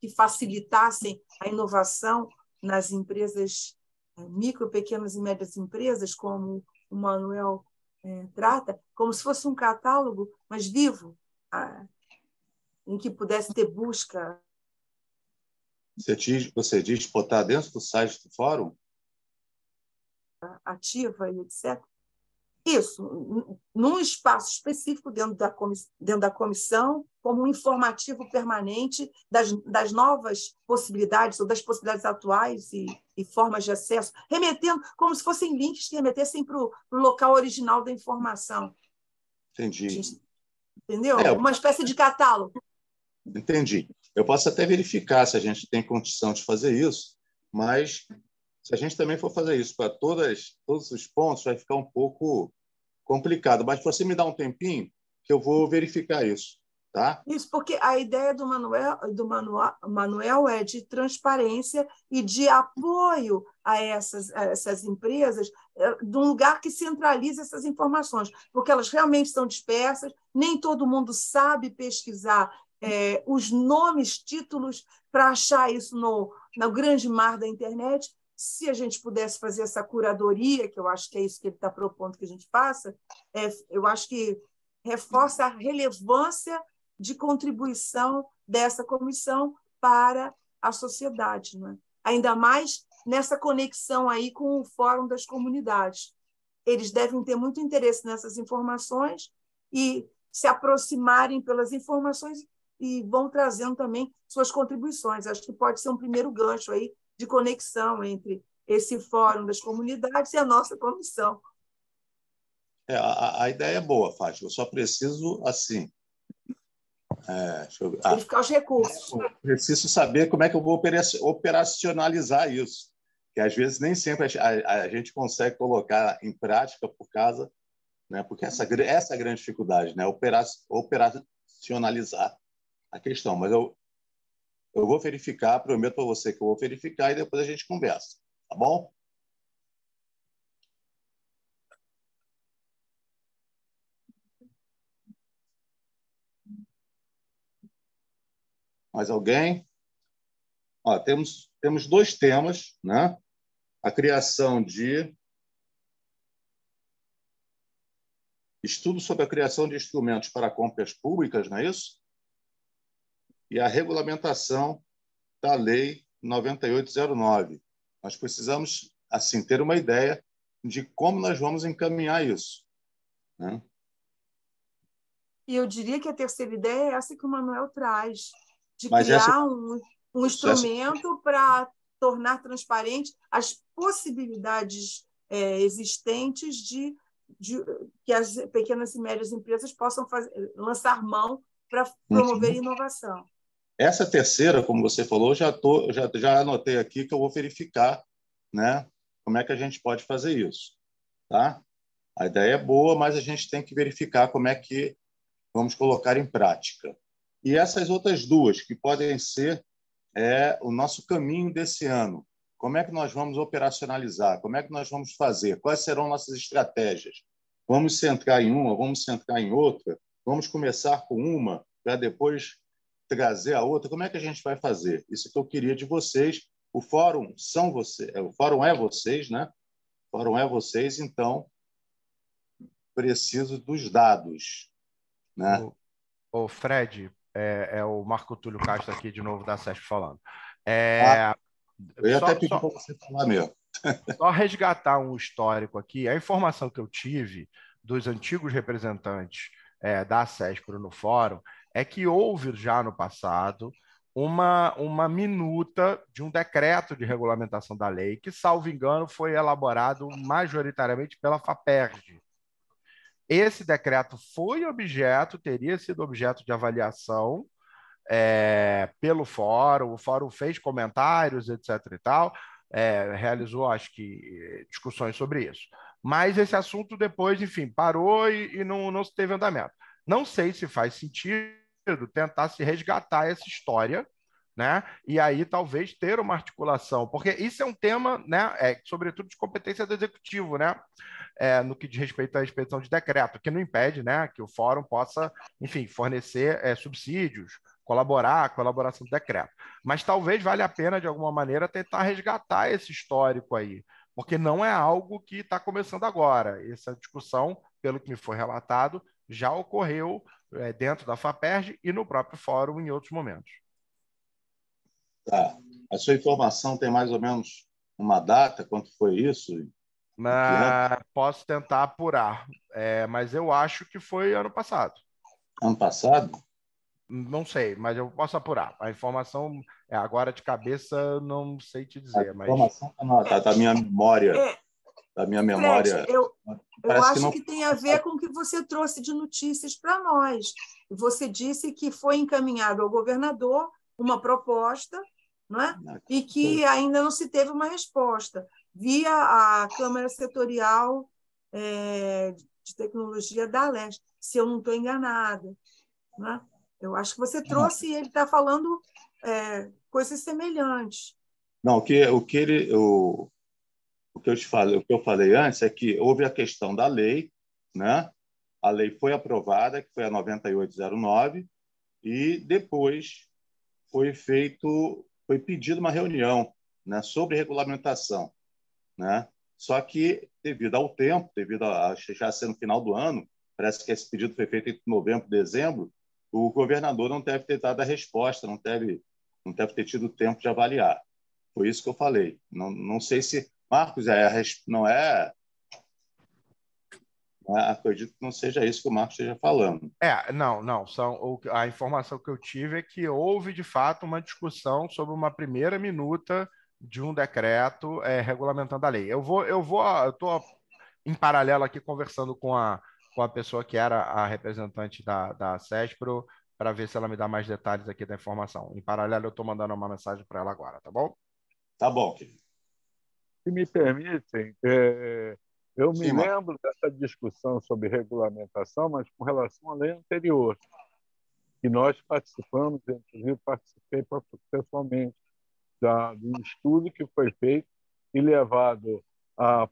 Speaker 1: que facilitassem a inovação nas empresas, micro, pequenas e médias empresas, como o Manuel trata, como se fosse um catálogo, mas vivo, em que pudesse ter busca.
Speaker 2: Você diz botar dentro do site do fórum?
Speaker 1: Ativa e etc. Isso, num espaço específico dentro da comissão, como um informativo permanente das novas possibilidades, ou das possibilidades atuais e formas de acesso, remetendo, como se fossem links que remetessem para o local original da informação.
Speaker 2: Entendi.
Speaker 1: Entendeu? Uma espécie de catálogo.
Speaker 2: Entendi. Eu posso até verificar se a gente tem condição de fazer isso, mas se a gente também for fazer isso para todos os pontos, vai ficar um pouco complicado. Mas você me dá um tempinho que eu vou verificar isso, tá?
Speaker 1: Isso, porque a ideia do Manuel é de transparência e de apoio a essas empresas, de um lugar que centralize essas informações, porque elas realmente estão dispersas, nem todo mundo sabe pesquisar os nomes, títulos, para achar isso no grande mar da internet. Se a gente pudesse fazer essa curadoria, que eu acho que é isso que ele está propondo que a gente faça, eu acho que reforça a relevância de contribuição dessa comissão para a sociedade, né? Ainda mais nessa conexão aí com o Fórum das Comunidades. Eles devem ter muito interesse nessas informações e se aproximarem pelas informações e vão trazendo também suas contribuições. Acho que pode ser um primeiro gancho aí de conexão entre esse Fórum das Comunidades e a nossa comissão.
Speaker 2: A ideia é boa, Fátima. Eu só preciso, assim...
Speaker 1: verificar os recursos.
Speaker 2: Preciso saber como é que eu vou operacionalizar isso, que às vezes nem sempre a gente consegue colocar em prática por causa, né? Porque essa é a grande dificuldade, né? Operacionalizar a questão. Mas eu vou verificar, prometo para você que eu vou verificar e depois a gente conversa, tá bom? Mais alguém? Temos dois temas, né? A criação de estudo sobre a criação de instrumentos para compras públicas, não é isso? e a regulamentação da Lei 9809. Nós precisamos, assim, ter uma ideia de como nós vamos encaminhar isso, né?
Speaker 1: E eu diria que a terceira ideia é essa que o Manuel traz, de
Speaker 2: Mas
Speaker 1: criar um instrumento para tornar transparente as possibilidades existentes de que as pequenas e médias empresas possam lançar mão para promover inovação.
Speaker 2: Essa terceira, como você falou, já anotei aqui que eu vou verificar, né, como é que a gente pode fazer isso. Tá? A ideia é boa, mas a gente tem que verificar como é que vamos colocar em prática. E essas outras duas, que podem ser o nosso caminho desse ano. Como é que nós vamos operacionalizar? Como é que nós vamos fazer? Quais serão nossas estratégias? Vamos centrar em uma? Vamos centrar em outra? Vamos começar com uma para depois trazer a outra? Como é que a gente vai fazer? Isso que eu queria de vocês. O fórum são vocês, o fórum é vocês, né? O fórum é vocês, então preciso dos dados, né?
Speaker 4: O Fred, é o Marco Túlio Castro aqui de novo da SESP falando.
Speaker 2: Eu ia até pedir para você falar mesmo.
Speaker 4: Só resgatar um histórico aqui. A informação que eu tive dos antigos representantes da SESPRO no fórum é que houve já no passado uma minuta de um decreto de regulamentação da lei que, salvo engano, foi elaborado majoritariamente pela FAPERJ. Esse decreto teria sido objeto de avaliação pelo fórum, o fórum fez comentários, etc. e tal, realizou, acho que, discussões sobre isso. Mas esse assunto depois, enfim, parou e não se teve andamento. Não sei se faz sentido tentar se resgatar essa história, né? E aí talvez ter uma articulação, porque isso é um tema, né, sobretudo de competência do executivo, né? No que diz respeito à expedição de decreto, que não impede, né, que o fórum possa, enfim, fornecer subsídios, colaborar com a elaboração do decreto. Mas talvez valha a pena, de alguma maneira, tentar resgatar esse histórico aí, porque não é algo que está começando agora. Essa discussão, pelo que me foi relatado, já ocorreu dentro da FAPERJ e no próprio fórum em outros momentos.
Speaker 2: Tá. A sua informação tem mais ou menos uma data? Quanto foi isso?
Speaker 4: Posso tentar apurar, mas eu acho que foi ano passado.
Speaker 2: Ano passado?
Speaker 4: Não sei, mas eu posso apurar. A informação, agora de cabeça, não sei te dizer.
Speaker 2: A informação está da minha memória. Da minha memória.
Speaker 1: Fred, eu acho que tem a ver com o que você trouxe de notícias para nós. Você disse que foi encaminhado ao governador uma proposta, não é? E que ainda não se teve uma resposta via a Câmara Setorial de Tecnologia da Leste, se eu não estou enganada. Não é? Eu acho que você trouxe e ele está falando coisas semelhantes.
Speaker 2: Não, o que eu falei antes é que houve a questão da lei, né? A lei foi aprovada, que foi a 9809, e depois foi pedida uma reunião, né, sobre regulamentação, né? Só que, devido ao tempo, devido a já ser no final do ano, parece que esse pedido foi feito entre novembro e dezembro, o governador não deve ter dado a resposta, não deve ter tido tempo de avaliar. Foi isso que eu falei. Não sei se... Marcos, não é... Acredito que não seja isso que o Marcos esteja falando.
Speaker 4: Não. A informação que eu tive é que houve, de fato, uma discussão sobre uma primeira minuta de um decreto regulamentando a lei. Eu estou em paralelo aqui conversando com a pessoa que era a representante da SESPRO para ver se ela me dá mais detalhes aqui da informação. Em paralelo, eu estou mandando uma mensagem para ela agora, tá bom?
Speaker 2: Tá bom, querido.
Speaker 6: Se me permitem, eu me lembro dessa discussão sobre regulamentação, mas com relação à lei anterior, que nós participamos, inclusive participei pessoalmente do estudo que foi feito e levado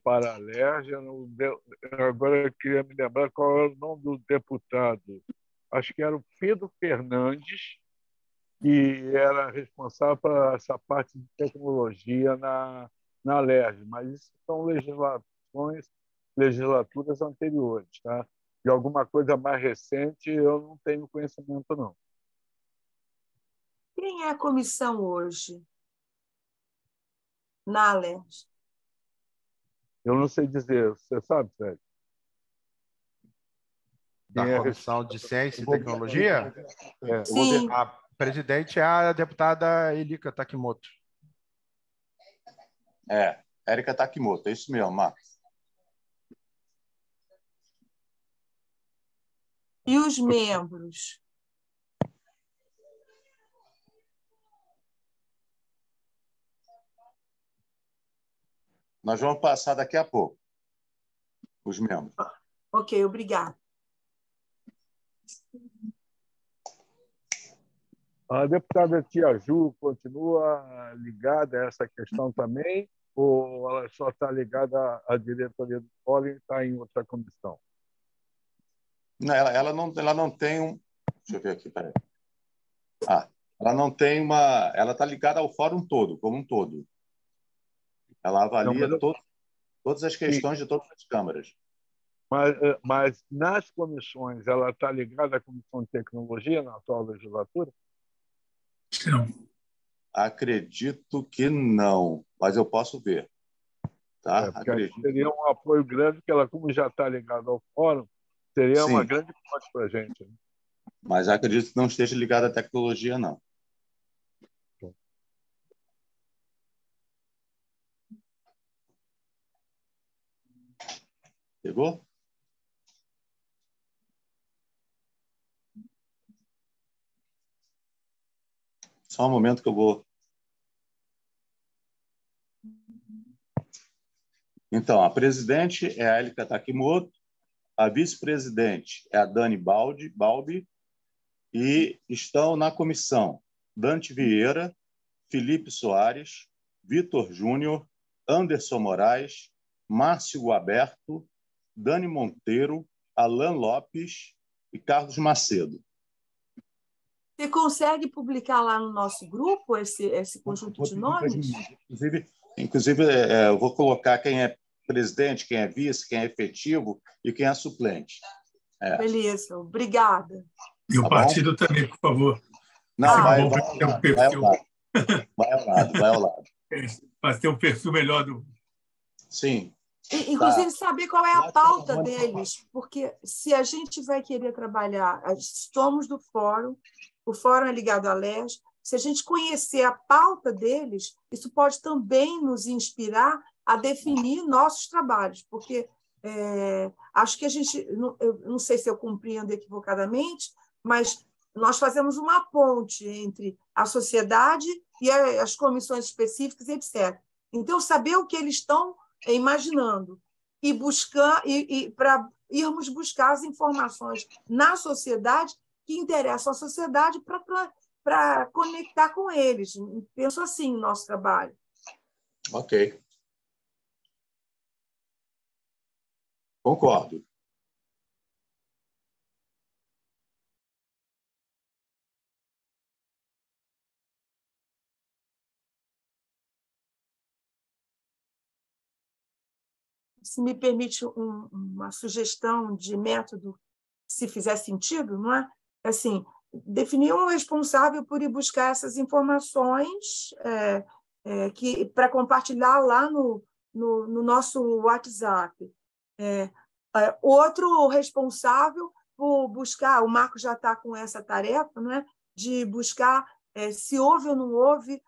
Speaker 6: para a Alerj. Agora eu queria me lembrar qual era o nome do deputado. Acho que era o Pedro Fernandes, que era responsável por essa parte de tecnologia na Alerj, mas isso são legislaturas anteriores, tá? De alguma coisa mais recente eu não tenho conhecimento, não.
Speaker 1: Quem é a comissão hoje na Alerj?
Speaker 6: Eu não sei dizer. Você sabe, Fred?
Speaker 4: Da Comissão de Ciência e Tecnologia?
Speaker 1: Sim.
Speaker 4: A presidente é a deputada Elika Takimoto.
Speaker 2: Érica Takimoto, é isso mesmo, Marcos.
Speaker 1: E os membros?
Speaker 2: Nós vamos passar daqui a pouco, os membros.
Speaker 1: Ok, obrigada.
Speaker 6: A deputada Tia Ju continua ligada a essa questão também, ou ela só está ligada à diretoria do Fórum e está em outra comissão?
Speaker 2: Não, ela não tem um... Deixa eu ver aqui, peraí. Ela não tem uma... Ela está ligada ao fórum todo, como um todo. Ela avalia todas as questões de todas as câmaras.
Speaker 6: Mas nas comissões, ela está ligada à Comissão de Tecnologia na atual legislatura?
Speaker 3: Não.
Speaker 2: Acredito que não, mas eu posso ver. Tá?
Speaker 6: Seria um apoio grande, porque ela, como já está ligada ao fórum, seria uma grande ponte para a gente. Né?
Speaker 2: Mas acredito que não esteja ligada à tecnologia, não. Pegou? Só um momento que eu vou... Então, a presidente é a Érica Takimoto, a vice-presidente é a Dani Balbi, e estão na comissão Dante Vieira, Felipe Soares, Vitor Júnior, Anderson Moraes, Márcio Guaberto, Dani Monteiro, Alan Lopes e Carlos Macedo.
Speaker 1: Você consegue publicar lá no nosso grupo esse conjunto de nomes?
Speaker 2: Inclusive, eu vou colocar quem é presidente, quem é vice, quem é efetivo e quem é suplente.
Speaker 1: Beleza, obrigada.
Speaker 3: E o partido também, por favor.
Speaker 2: Não, vai ao lado.
Speaker 3: Para ter um perfil melhor do...
Speaker 1: Sim. Inclusive, saber qual é a pauta deles, porque se a gente vai querer trabalhar, somos do fórum, o fórum é ligado à Alerj, se a gente conhecer a pauta deles, isso pode também nos inspirar a definir nossos trabalhos, porque acho que a gente, eu não sei se eu compreendo equivocadamente, mas nós fazemos uma ponte entre a sociedade e as comissões específicas, etc. Então, saber o que eles estão imaginando e buscar para irmos buscar as informações na sociedade que interessam à sociedade para conectar com eles. Penso assim no nosso trabalho.
Speaker 2: Ok. Concordo.
Speaker 1: Se me permite uma sugestão de método, se fizer sentido, não é? Assim, definir um responsável por ir buscar essas informações para compartilhar lá no nosso WhatsApp. Outro responsável por buscar, o Marco já está com essa tarefa, não é? De buscar se houve ou não houve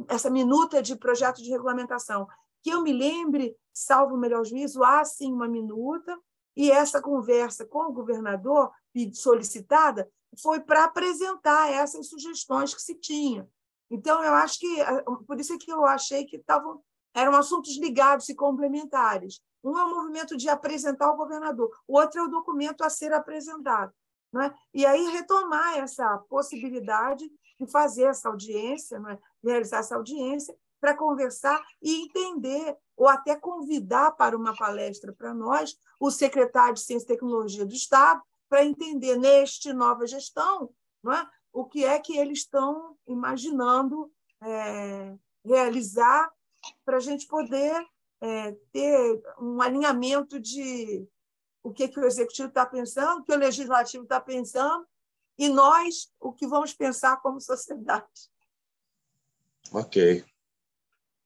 Speaker 1: essa minuta de projeto de regulamentação. Que eu me lembre, salvo o melhor juízo, há sim uma minuta, e essa conversa com o governador, solicitada, foi para apresentar essas sugestões que se tinha. Então, eu acho que, por isso é que eu achei que eram assuntos ligados e complementares. Um é o movimento de apresentar ao governador, o outro é o documento a ser apresentado. Não é? E aí retomar essa possibilidade de fazer essa audiência, não é? Realizar essa audiência, para conversar e entender, ou até convidar para uma palestra para nós, o secretário de Ciência e Tecnologia do Estado, para entender, neste nova gestão, não é? O que é que eles estão imaginando realizar para a gente poder ter um alinhamento de o que o Executivo está pensando, o que o Legislativo está pensando, e nós o que vamos pensar como sociedade.
Speaker 2: Ok.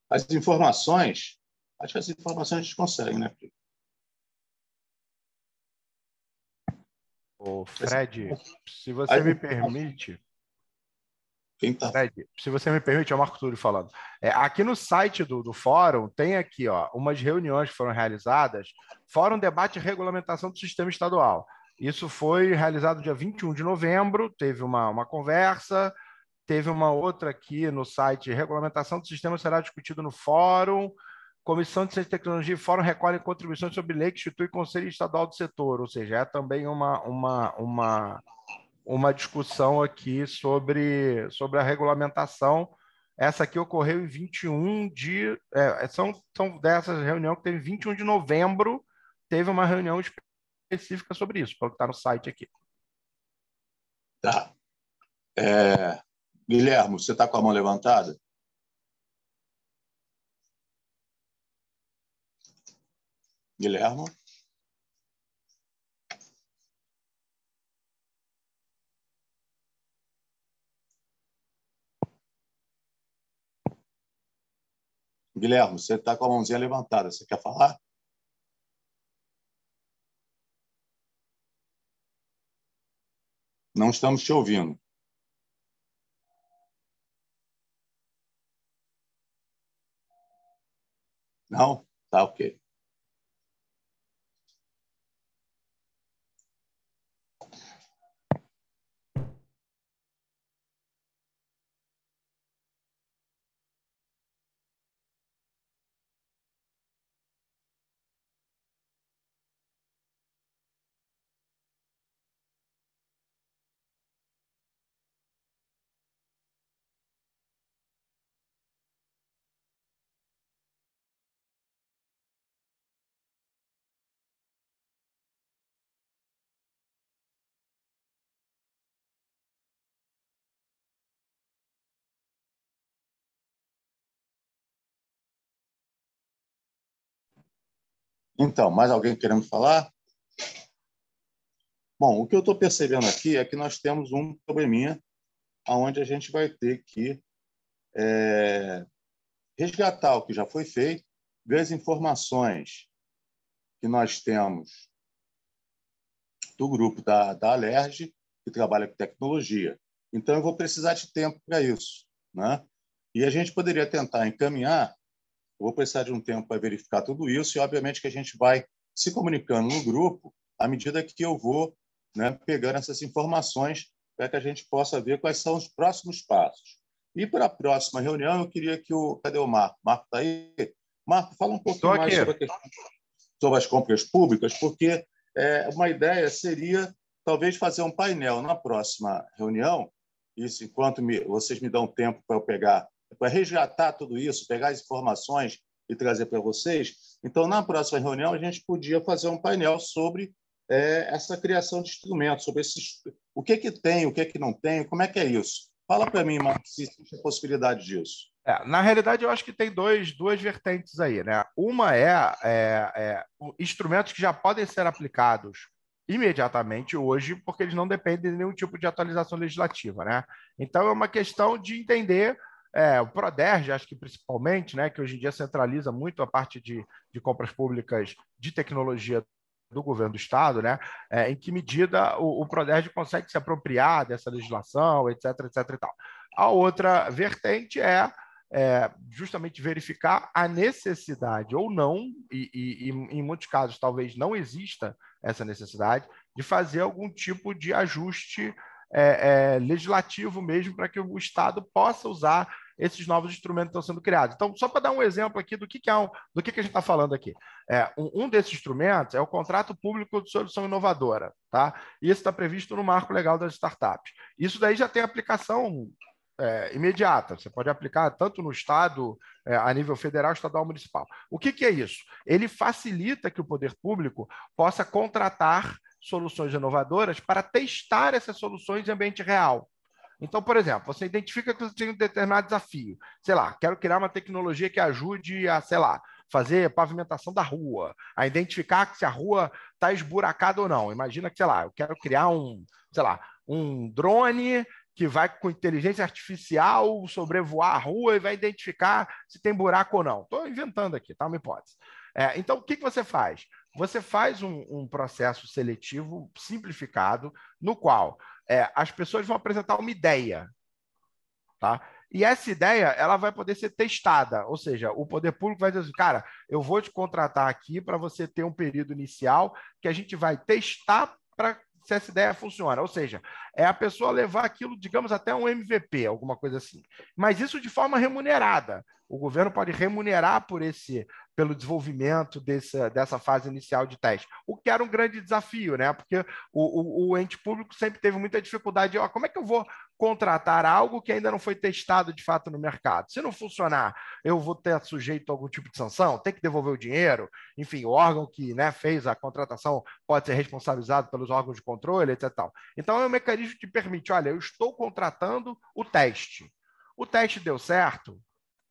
Speaker 2: As informações, acho que as informações a gente consegue, né, Pri?
Speaker 4: Ô, Fred, se você me permite...
Speaker 2: Quem tá?
Speaker 4: Fred, se você me permite, é o Marco Túlio falando. Aqui no site do fórum tem aqui, ó, umas reuniões que foram realizadas, Fórum Debate e Regulamentação do Sistema Estadual. Isso foi realizado dia 21 de novembro, teve uma conversa, teve uma outra aqui no site, Regulamentação do Sistema será discutido no fórum, Comissão de Ciência e Tecnologia e Fórum recolhem contribuições sobre lei que institui Conselho Estadual do Setor, ou seja, é também uma discussão aqui sobre a regulamentação. Essa aqui ocorreu em 21 de... são dessas reuniões que teve em 21 de novembro, teve uma reunião específica sobre isso, pelo que está no site aqui.
Speaker 2: Tá. Guilherme, você está com a mão levantada? Guilherme? Guilherme, você está com a mãozinha levantada. Você quer falar? Não estamos te ouvindo. Não? Tá, ok. Então, mais alguém querendo falar? Bom, o que eu estou percebendo aqui é que nós temos um probleminha onde a gente vai ter que resgatar o que já foi feito, ver as informações que nós temos do grupo da Alerj, que trabalha com tecnologia. Então, eu vou precisar de tempo para isso, né? E a gente poderia tentar encaminhar, eu vou precisar de um tempo para verificar tudo isso, e, obviamente, que a gente vai se comunicando no grupo à medida que eu vou, né, pegando essas informações para que a gente possa ver quais são os próximos passos. E para a próxima reunião, eu queria que o... Cadê o Marco? Marco está aí? Marco, fala um pouquinho mais sobre as compras públicas, porque uma ideia seria talvez fazer um painel na próxima reunião, isso enquanto vocês me dão tempo para eu pegar, para resgatar tudo isso, pegar as informações e trazer para vocês. Então, na próxima reunião, a gente podia fazer um painel sobre essa criação de instrumentos, sobre o que tem, o que não tem, como é que é isso. Fala para mim, Marcos, se existe a possibilidade disso.
Speaker 4: Na realidade, eu acho que tem duas vertentes aí, né? Uma instrumentos que já podem ser aplicados imediatamente hoje, porque eles não dependem de nenhum tipo de atualização legislativa, né? Então, é uma questão de entender o Proderj, acho que principalmente, né, que hoje em dia centraliza muito a parte de compras públicas de tecnologia do governo do Estado, né? Em que medida o Proderj consegue se apropriar dessa legislação, etc, etc e tal. A outra vertente justamente verificar a necessidade ou não, e em muitos casos talvez não exista essa necessidade, de fazer algum tipo de ajuste legislativo mesmo para que o Estado possa usar esses novos instrumentos que estão sendo criados. Então, só para dar um exemplo aqui do que a gente está falando aqui. Um desses instrumentos é o contrato público de solução inovadora, tá? Isso está previsto no Marco Legal das Startups. Isso daí já tem aplicação imediata. Você pode aplicar tanto no Estado, a nível federal, estadual, municipal. O que é isso? Ele facilita que o poder público possa contratar soluções inovadoras para testar essas soluções em ambiente real. Então, por exemplo, você identifica que você tem um determinado desafio. Sei lá, quero criar uma tecnologia que ajude a, sei lá, fazer pavimentação da rua, a identificar se a rua está esburacada ou não. Imagina que, sei lá, eu quero criar um drone que vai com inteligência artificial sobrevoar a rua e vai identificar se tem buraco ou não. Estou inventando aqui, tá? Uma hipótese. Então, o que você faz? Você faz um processo seletivo simplificado, no qual as pessoas vão apresentar uma ideia, tá? E essa ideia ela vai poder ser testada, ou seja, o poder público vai dizer assim, cara, eu vou te contratar aqui para você ter um período inicial que a gente vai testar para se essa ideia funciona. Ou seja, é a pessoa levar aquilo, digamos, até um MVP, alguma coisa assim. Mas isso de forma remunerada. O governo pode remunerar pelo desenvolvimento dessa fase inicial de teste, o que era um grande desafio, né? Porque o ente público sempre teve muita dificuldade. Como é que eu vou contratar algo que ainda não foi testado de fato no mercado? Se não funcionar, eu vou ter sujeito a algum tipo de sanção? Tem que devolver o dinheiro? Enfim, o órgão que, né, fez a contratação pode ser responsabilizado pelos órgãos de controle, etc. Então, é um mecanismo que permite, olha, eu estou contratando o teste. O teste deu certo?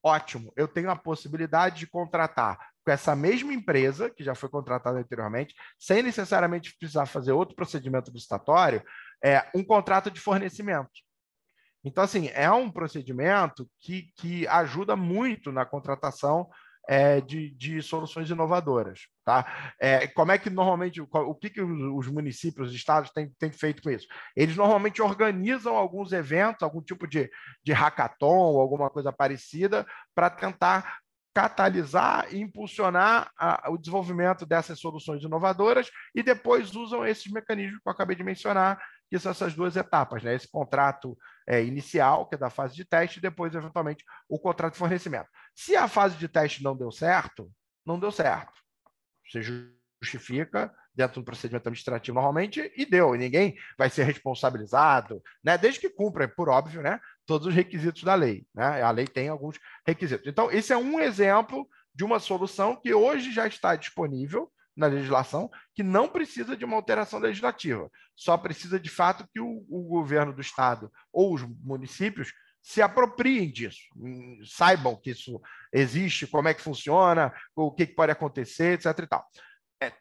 Speaker 4: Ótimo, eu tenho a possibilidade de contratar com essa mesma empresa, que já foi contratada anteriormente, sem necessariamente precisar fazer outro procedimento licitatório, um contrato de fornecimento. Então, assim, é um procedimento que ajuda muito na contratação de soluções inovadoras. Tá? Como é que normalmente, o que os municípios, os estados têm feito com isso? Eles normalmente organizam alguns eventos, algum tipo de hackathon ou alguma coisa parecida para tentar catalisar e impulsionar o desenvolvimento dessas soluções inovadoras e depois usam esses mecanismos que eu acabei de mencionar, que são essas duas etapas, né? Esse contrato inicial, que é da fase de teste, e depois, eventualmente, o contrato de fornecimento. Se a fase de teste não deu certo, não deu certo. Você justifica dentro do procedimento administrativo normalmente e deu, e ninguém vai ser responsabilizado, né? Desde que cumpra, por óbvio, né, todos os requisitos da lei. Né? A lei tem alguns requisitos. Então, esse é um exemplo de uma solução que hoje já está disponível na legislação, que não precisa de uma alteração legislativa, só precisa de fato que o governo do estado ou os municípios se apropriem disso, saibam que isso existe, como é que funciona, o que pode acontecer, etc. e tal.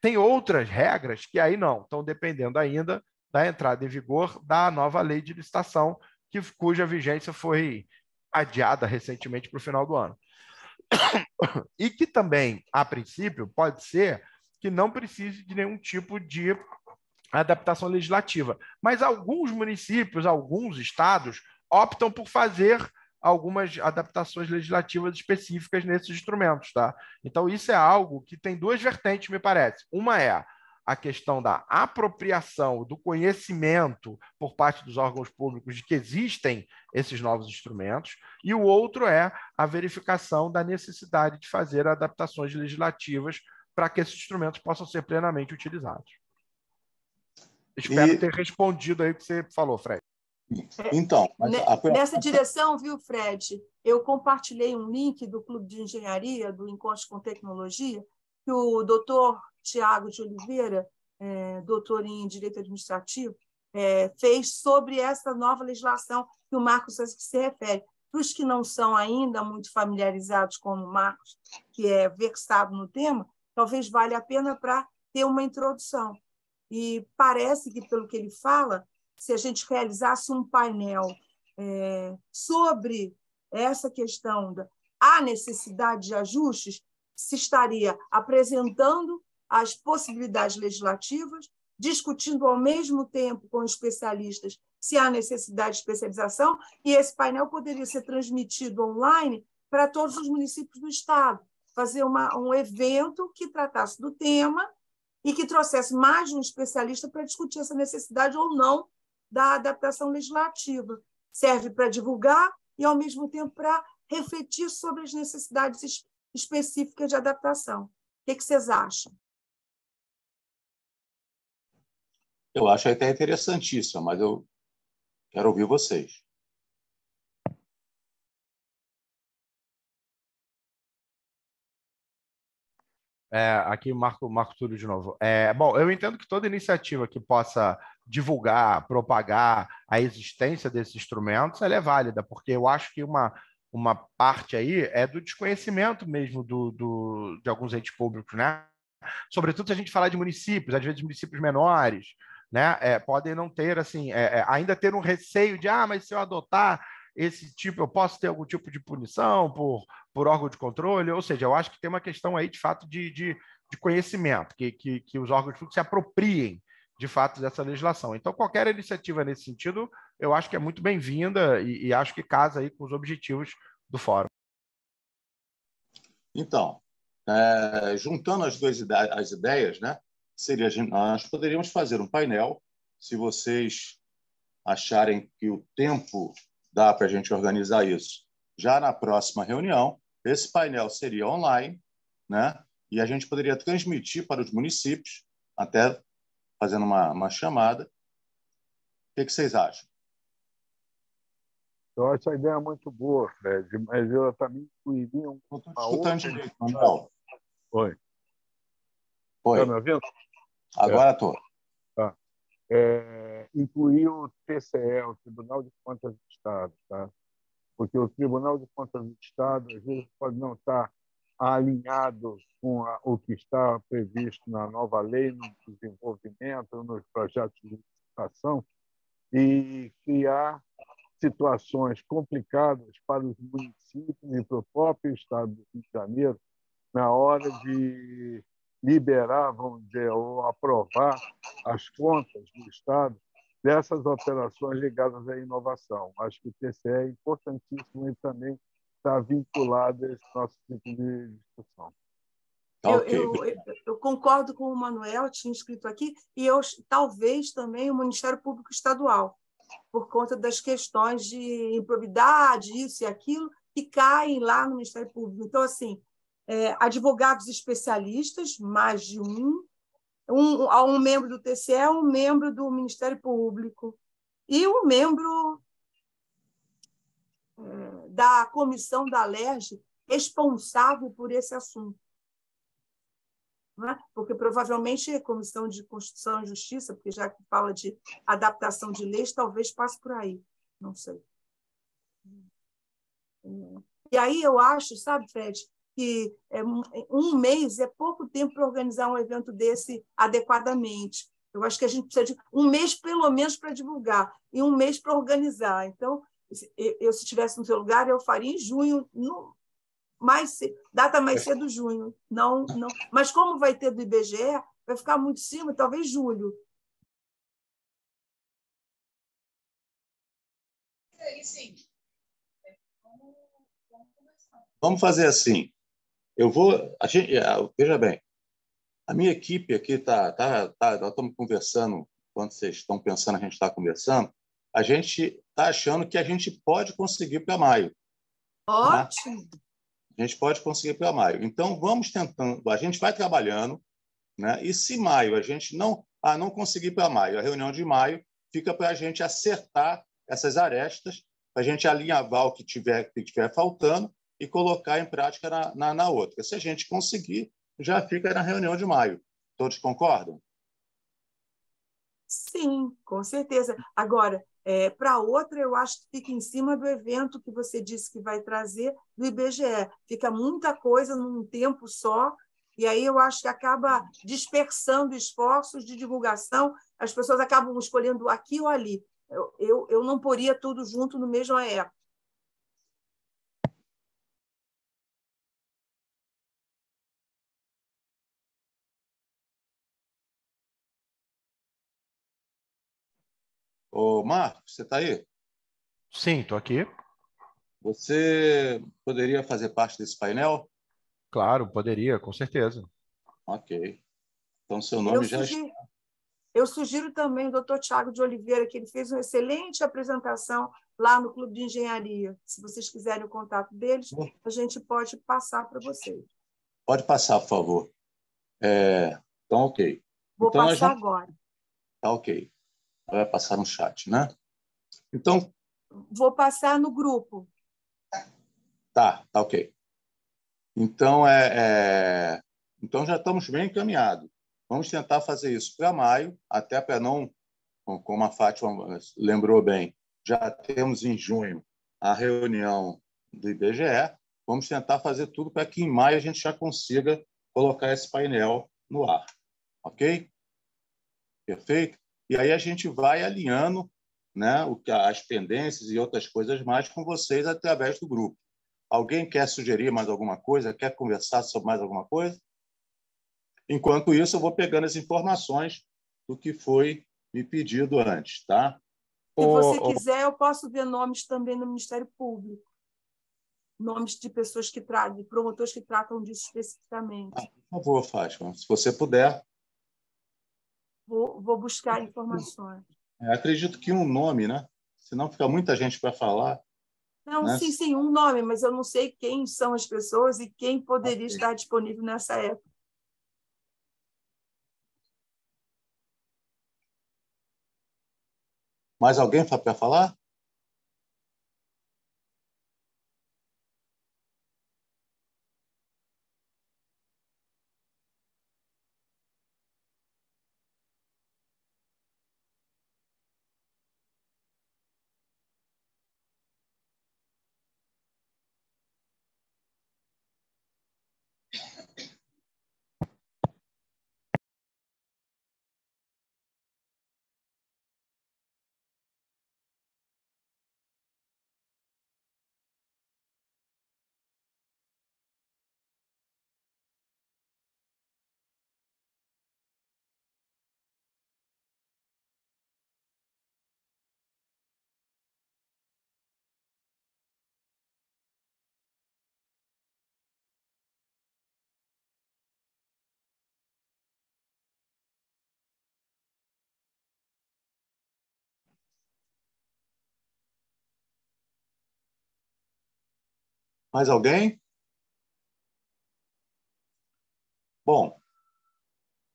Speaker 4: Tem outras regras que aí não, estão dependendo ainda da entrada em vigor da nova lei de licitação, cuja vigência foi adiada recentemente para o final do ano. E que também, a princípio, pode ser que não precise de nenhum tipo de adaptação legislativa. Mas alguns municípios, alguns estados, optam por fazer algumas adaptações legislativas específicas nesses instrumentos. Tá? Então, isso é algo que tem duas vertentes, me parece. Uma é a questão da apropriação, do conhecimento por parte dos órgãos públicos de que existem esses novos instrumentos, e o outro é a verificação da necessidade de fazer adaptações legislativas para que esses instrumentos possam ser plenamente utilizados. Espero ter respondido aí o que você falou, Fred.
Speaker 1: Então, nessa direção, viu, Fred? Eu compartilhei um link do Clube de Engenharia, do Encontro com Tecnologia, que o doutor Tiago de Oliveira, doutor em Direito Administrativo, fez sobre essa nova legislação que o Marcos se refere. Para os que não são ainda muito familiarizados com o Marcos, que é versado no tema, talvez valha a pena para ter uma introdução. E parece que, pelo que ele fala, se a gente realizasse um painel sobre essa questão da necessidade de ajustes, se estaria apresentando as possibilidades legislativas, discutindo ao mesmo tempo com especialistas se há necessidade de especialização, e esse painel poderia ser transmitido online para todos os municípios do estado, fazer um evento que tratasse do tema e que trouxesse mais de um especialista para discutir essa necessidade ou não da adaptação legislativa. Serve para divulgar e, ao mesmo tempo, para refletir sobre as necessidades específicas de adaptação. O que vocês acham?
Speaker 2: Eu acho até interessantíssima, mas eu quero ouvir vocês.
Speaker 4: Aqui Marco Túlio de novo. Bom, eu entendo que toda iniciativa que possa divulgar, propagar a existência desses instrumentos, ela é válida, porque eu acho que uma parte aí é do desconhecimento mesmo de alguns entes públicos, né? Sobretudo se a gente falar de municípios, às vezes municípios menores, né, podem não ter, assim, ainda ter um receio de, mas se eu adotar esse tipo, eu posso ter algum tipo de punição por órgão de controle, ou seja, eu acho que tem uma questão aí, de fato, de conhecimento, que os órgãos públicos se apropriem, de fato, dessa legislação. Então, qualquer iniciativa nesse sentido, eu acho que é muito bem-vinda e acho que casa aí com os objetivos do fórum.
Speaker 2: Então, juntando as ideias, né, nós poderíamos fazer um painel, se vocês acharem que o tempo dá para a gente organizar isso já na próxima reunião. Esse painel seria online, né, e a gente poderia transmitir para os municípios, até fazendo uma chamada. O que vocês acham?
Speaker 6: Eu acho a ideia muito boa, Fred, mas eu também incluiria
Speaker 2: Estou escutando direito, Manuel.
Speaker 6: Oi.
Speaker 2: Oi.
Speaker 6: Está me ouvindo?
Speaker 2: Agora estou.
Speaker 6: Tá. Incluir o TCE, o Tribunal de Contas do Estado, tá? Porque o Tribunal de Contas do Estado, às vezes, pode não estar alinhado com o que está previsto na nova lei, no desenvolvimento, nos projetos de licitação, e criar situações complicadas para os municípios e para o próprio Estado do Rio de Janeiro na hora de liberar, vamos dizer, ou aprovar as contas do Estado dessas operações ligadas à inovação. Acho que o TCE é importantíssimo e também está vinculado a esse nosso tipo de discussão.
Speaker 1: Eu concordo com o Manuel, tinha escrito aqui, e talvez também o Ministério Público Estadual, por conta das questões de improbidade, isso e aquilo, que caem lá no Ministério Público. Então, assim, advogados especialistas, mais de um membro do TCE, um membro do Ministério Público e um membro da comissão da LERJ responsável por esse assunto. Né? Porque provavelmente a Comissão de Constituição e Justiça, porque já que fala de adaptação de leis, talvez passe por aí, não sei. E aí eu acho, sabe, Fred, que um mês é pouco tempo para organizar um evento desse adequadamente. Eu acho que a gente precisa de um mês, pelo menos, para divulgar, e um mês para organizar. Então, se estivesse no seu lugar, eu faria em junho, data mais cedo, junho. Não. Mas como vai ter do IBGE, vai ficar muito em cima, talvez julho.
Speaker 2: Sim. Vamos fazer assim. Veja bem, a minha equipe aqui nós estamos conversando, enquanto vocês estão pensando, a gente está conversando, a gente está achando que a gente pode conseguir para maio.
Speaker 1: Ótimo!
Speaker 2: Né? A gente pode conseguir para maio. Então, vamos tentando, a gente vai trabalhando, né? E se maio a gente não conseguir para maio, a reunião de maio fica para a gente acertar essas arestas, para a gente alinhavar o que tiver faltando e colocar em prática na outra. Se a gente conseguir, já fica na reunião de maio. Todos concordam?
Speaker 1: Sim, com certeza. Agora, para outra, eu acho que fica em cima do evento que você disse que vai trazer do IBGE. Fica muita coisa num tempo só, e aí eu acho que acaba dispersando esforços de divulgação, as pessoas acabam escolhendo aqui ou ali. Eu não poria tudo junto no mesmo época.
Speaker 2: Ô, Marcos, você está aí?
Speaker 4: Sim, estou aqui.
Speaker 2: Você poderia fazer parte desse painel?
Speaker 4: Claro, poderia, com certeza.
Speaker 2: Ok. Então, seu nome já está.
Speaker 1: Eu sugiro também o doutor Tiago de Oliveira, que ele fez uma excelente apresentação lá no Clube de Engenharia. Se vocês quiserem o contato deles, a gente pode passar para vocês.
Speaker 2: Pode passar, por favor. Então, ok.
Speaker 1: Vou passar agora.
Speaker 2: Tá ok. Vai passar no chat, né? Então...
Speaker 1: Vou passar no grupo.
Speaker 2: Tá ok. Então, então já estamos bem encaminhados. Vamos tentar fazer isso para maio, até para não, como a Fátima lembrou bem, já temos em junho a reunião do IBGE. Vamos tentar fazer tudo para que em maio a gente já consiga colocar esse painel no ar. Ok? Perfeito? e aí a gente vai alinhando, né, as pendências e outras coisas mais com vocês através do grupo. Alguém quer sugerir mais alguma coisa? Quer conversar sobre mais alguma coisa? Enquanto isso, eu vou pegando as informações do que foi me pedido antes, tá?
Speaker 1: Se você quiser, eu posso ver nomes também no Ministério Público. Nomes de pessoas que tratam, de promotores que tratam disso especificamente.
Speaker 2: Por favor, Fátima, se você puder.
Speaker 1: Vou buscar informações.
Speaker 2: Acredito que um nome, né? Senão fica muita gente para falar.
Speaker 1: Não,
Speaker 2: né?
Speaker 1: sim, um nome, mas eu não sei quem são as pessoas e quem poderia estar disponível nessa época.
Speaker 2: Mais alguém para falar? Mais alguém? Bom,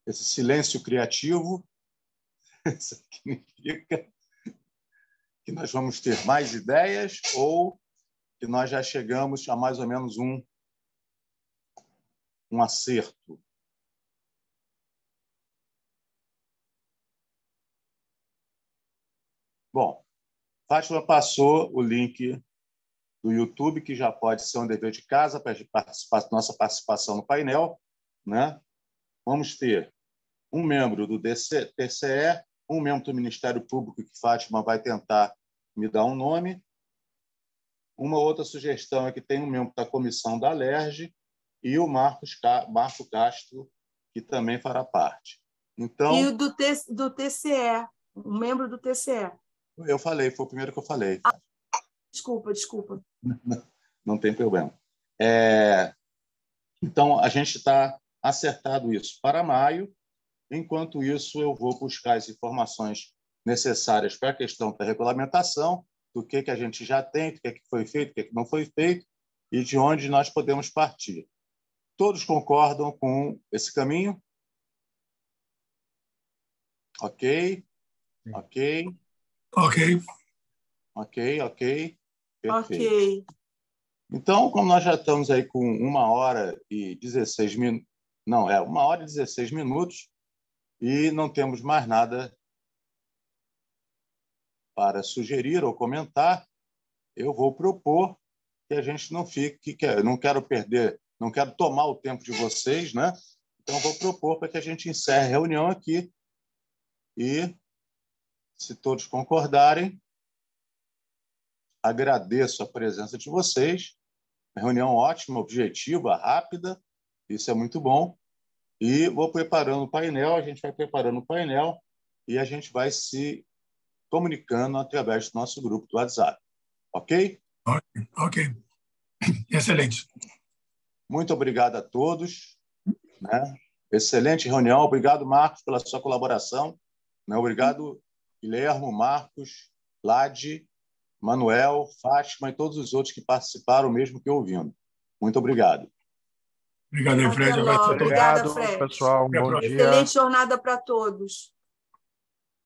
Speaker 2: esse silêncio criativo significa que nós vamos ter mais ideias ou que nós já chegamos a mais ou menos um acerto. Bom, Fátima passou o link do YouTube, que já pode ser um dever de casa para nossa participação no painel, né? Vamos ter um membro do TCE, um membro do Ministério Público, que Fátima vai tentar me dar um nome. Uma outra sugestão é que tem um membro da comissão da Alerj e o Marco Castro, que também fará parte. Então,
Speaker 1: e o do TCE, um membro do TCE.
Speaker 2: Eu falei, foi o primeiro que eu falei.
Speaker 1: Desculpa.
Speaker 2: Não tem problema. Então, a gente está acertado isso para maio. Enquanto isso, eu vou buscar as informações necessárias para a questão da regulamentação, do que a gente já tem, do que foi feito, o que não foi feito e de onde nós podemos partir. Todos concordam com esse caminho? Ok. Perfeito. Então, como nós já estamos aí com 1h e 16 minutos, não, 1h e 16 minutos, e não temos mais nada para sugerir ou comentar, eu vou propor que a gente não fique, não quero perder, não quero tomar o tempo de vocês, né? Então, vou propor para que a gente encerre a reunião aqui e, se todos concordarem, agradeço a presença de vocês. Reunião ótima, objetiva, rápida, isso é muito bom. E vou preparando o painel, a gente vai preparando o painel e a gente vai se comunicando através do nosso grupo do WhatsApp. Ok?
Speaker 3: Ok. Excelente.
Speaker 2: Muito obrigado a todos. Né? Excelente reunião. Obrigado, Marcos, pela sua colaboração. Né? Obrigado, Guilherme, Marcos, Lade, Manuel, Fátima e todos os outros que participaram, mesmo que ouvindo. Muito obrigado.
Speaker 3: Obrigado, Fred.
Speaker 1: Obrigada, Fred.
Speaker 4: Pessoal. Um bom dia.
Speaker 1: Excelente jornada para todos.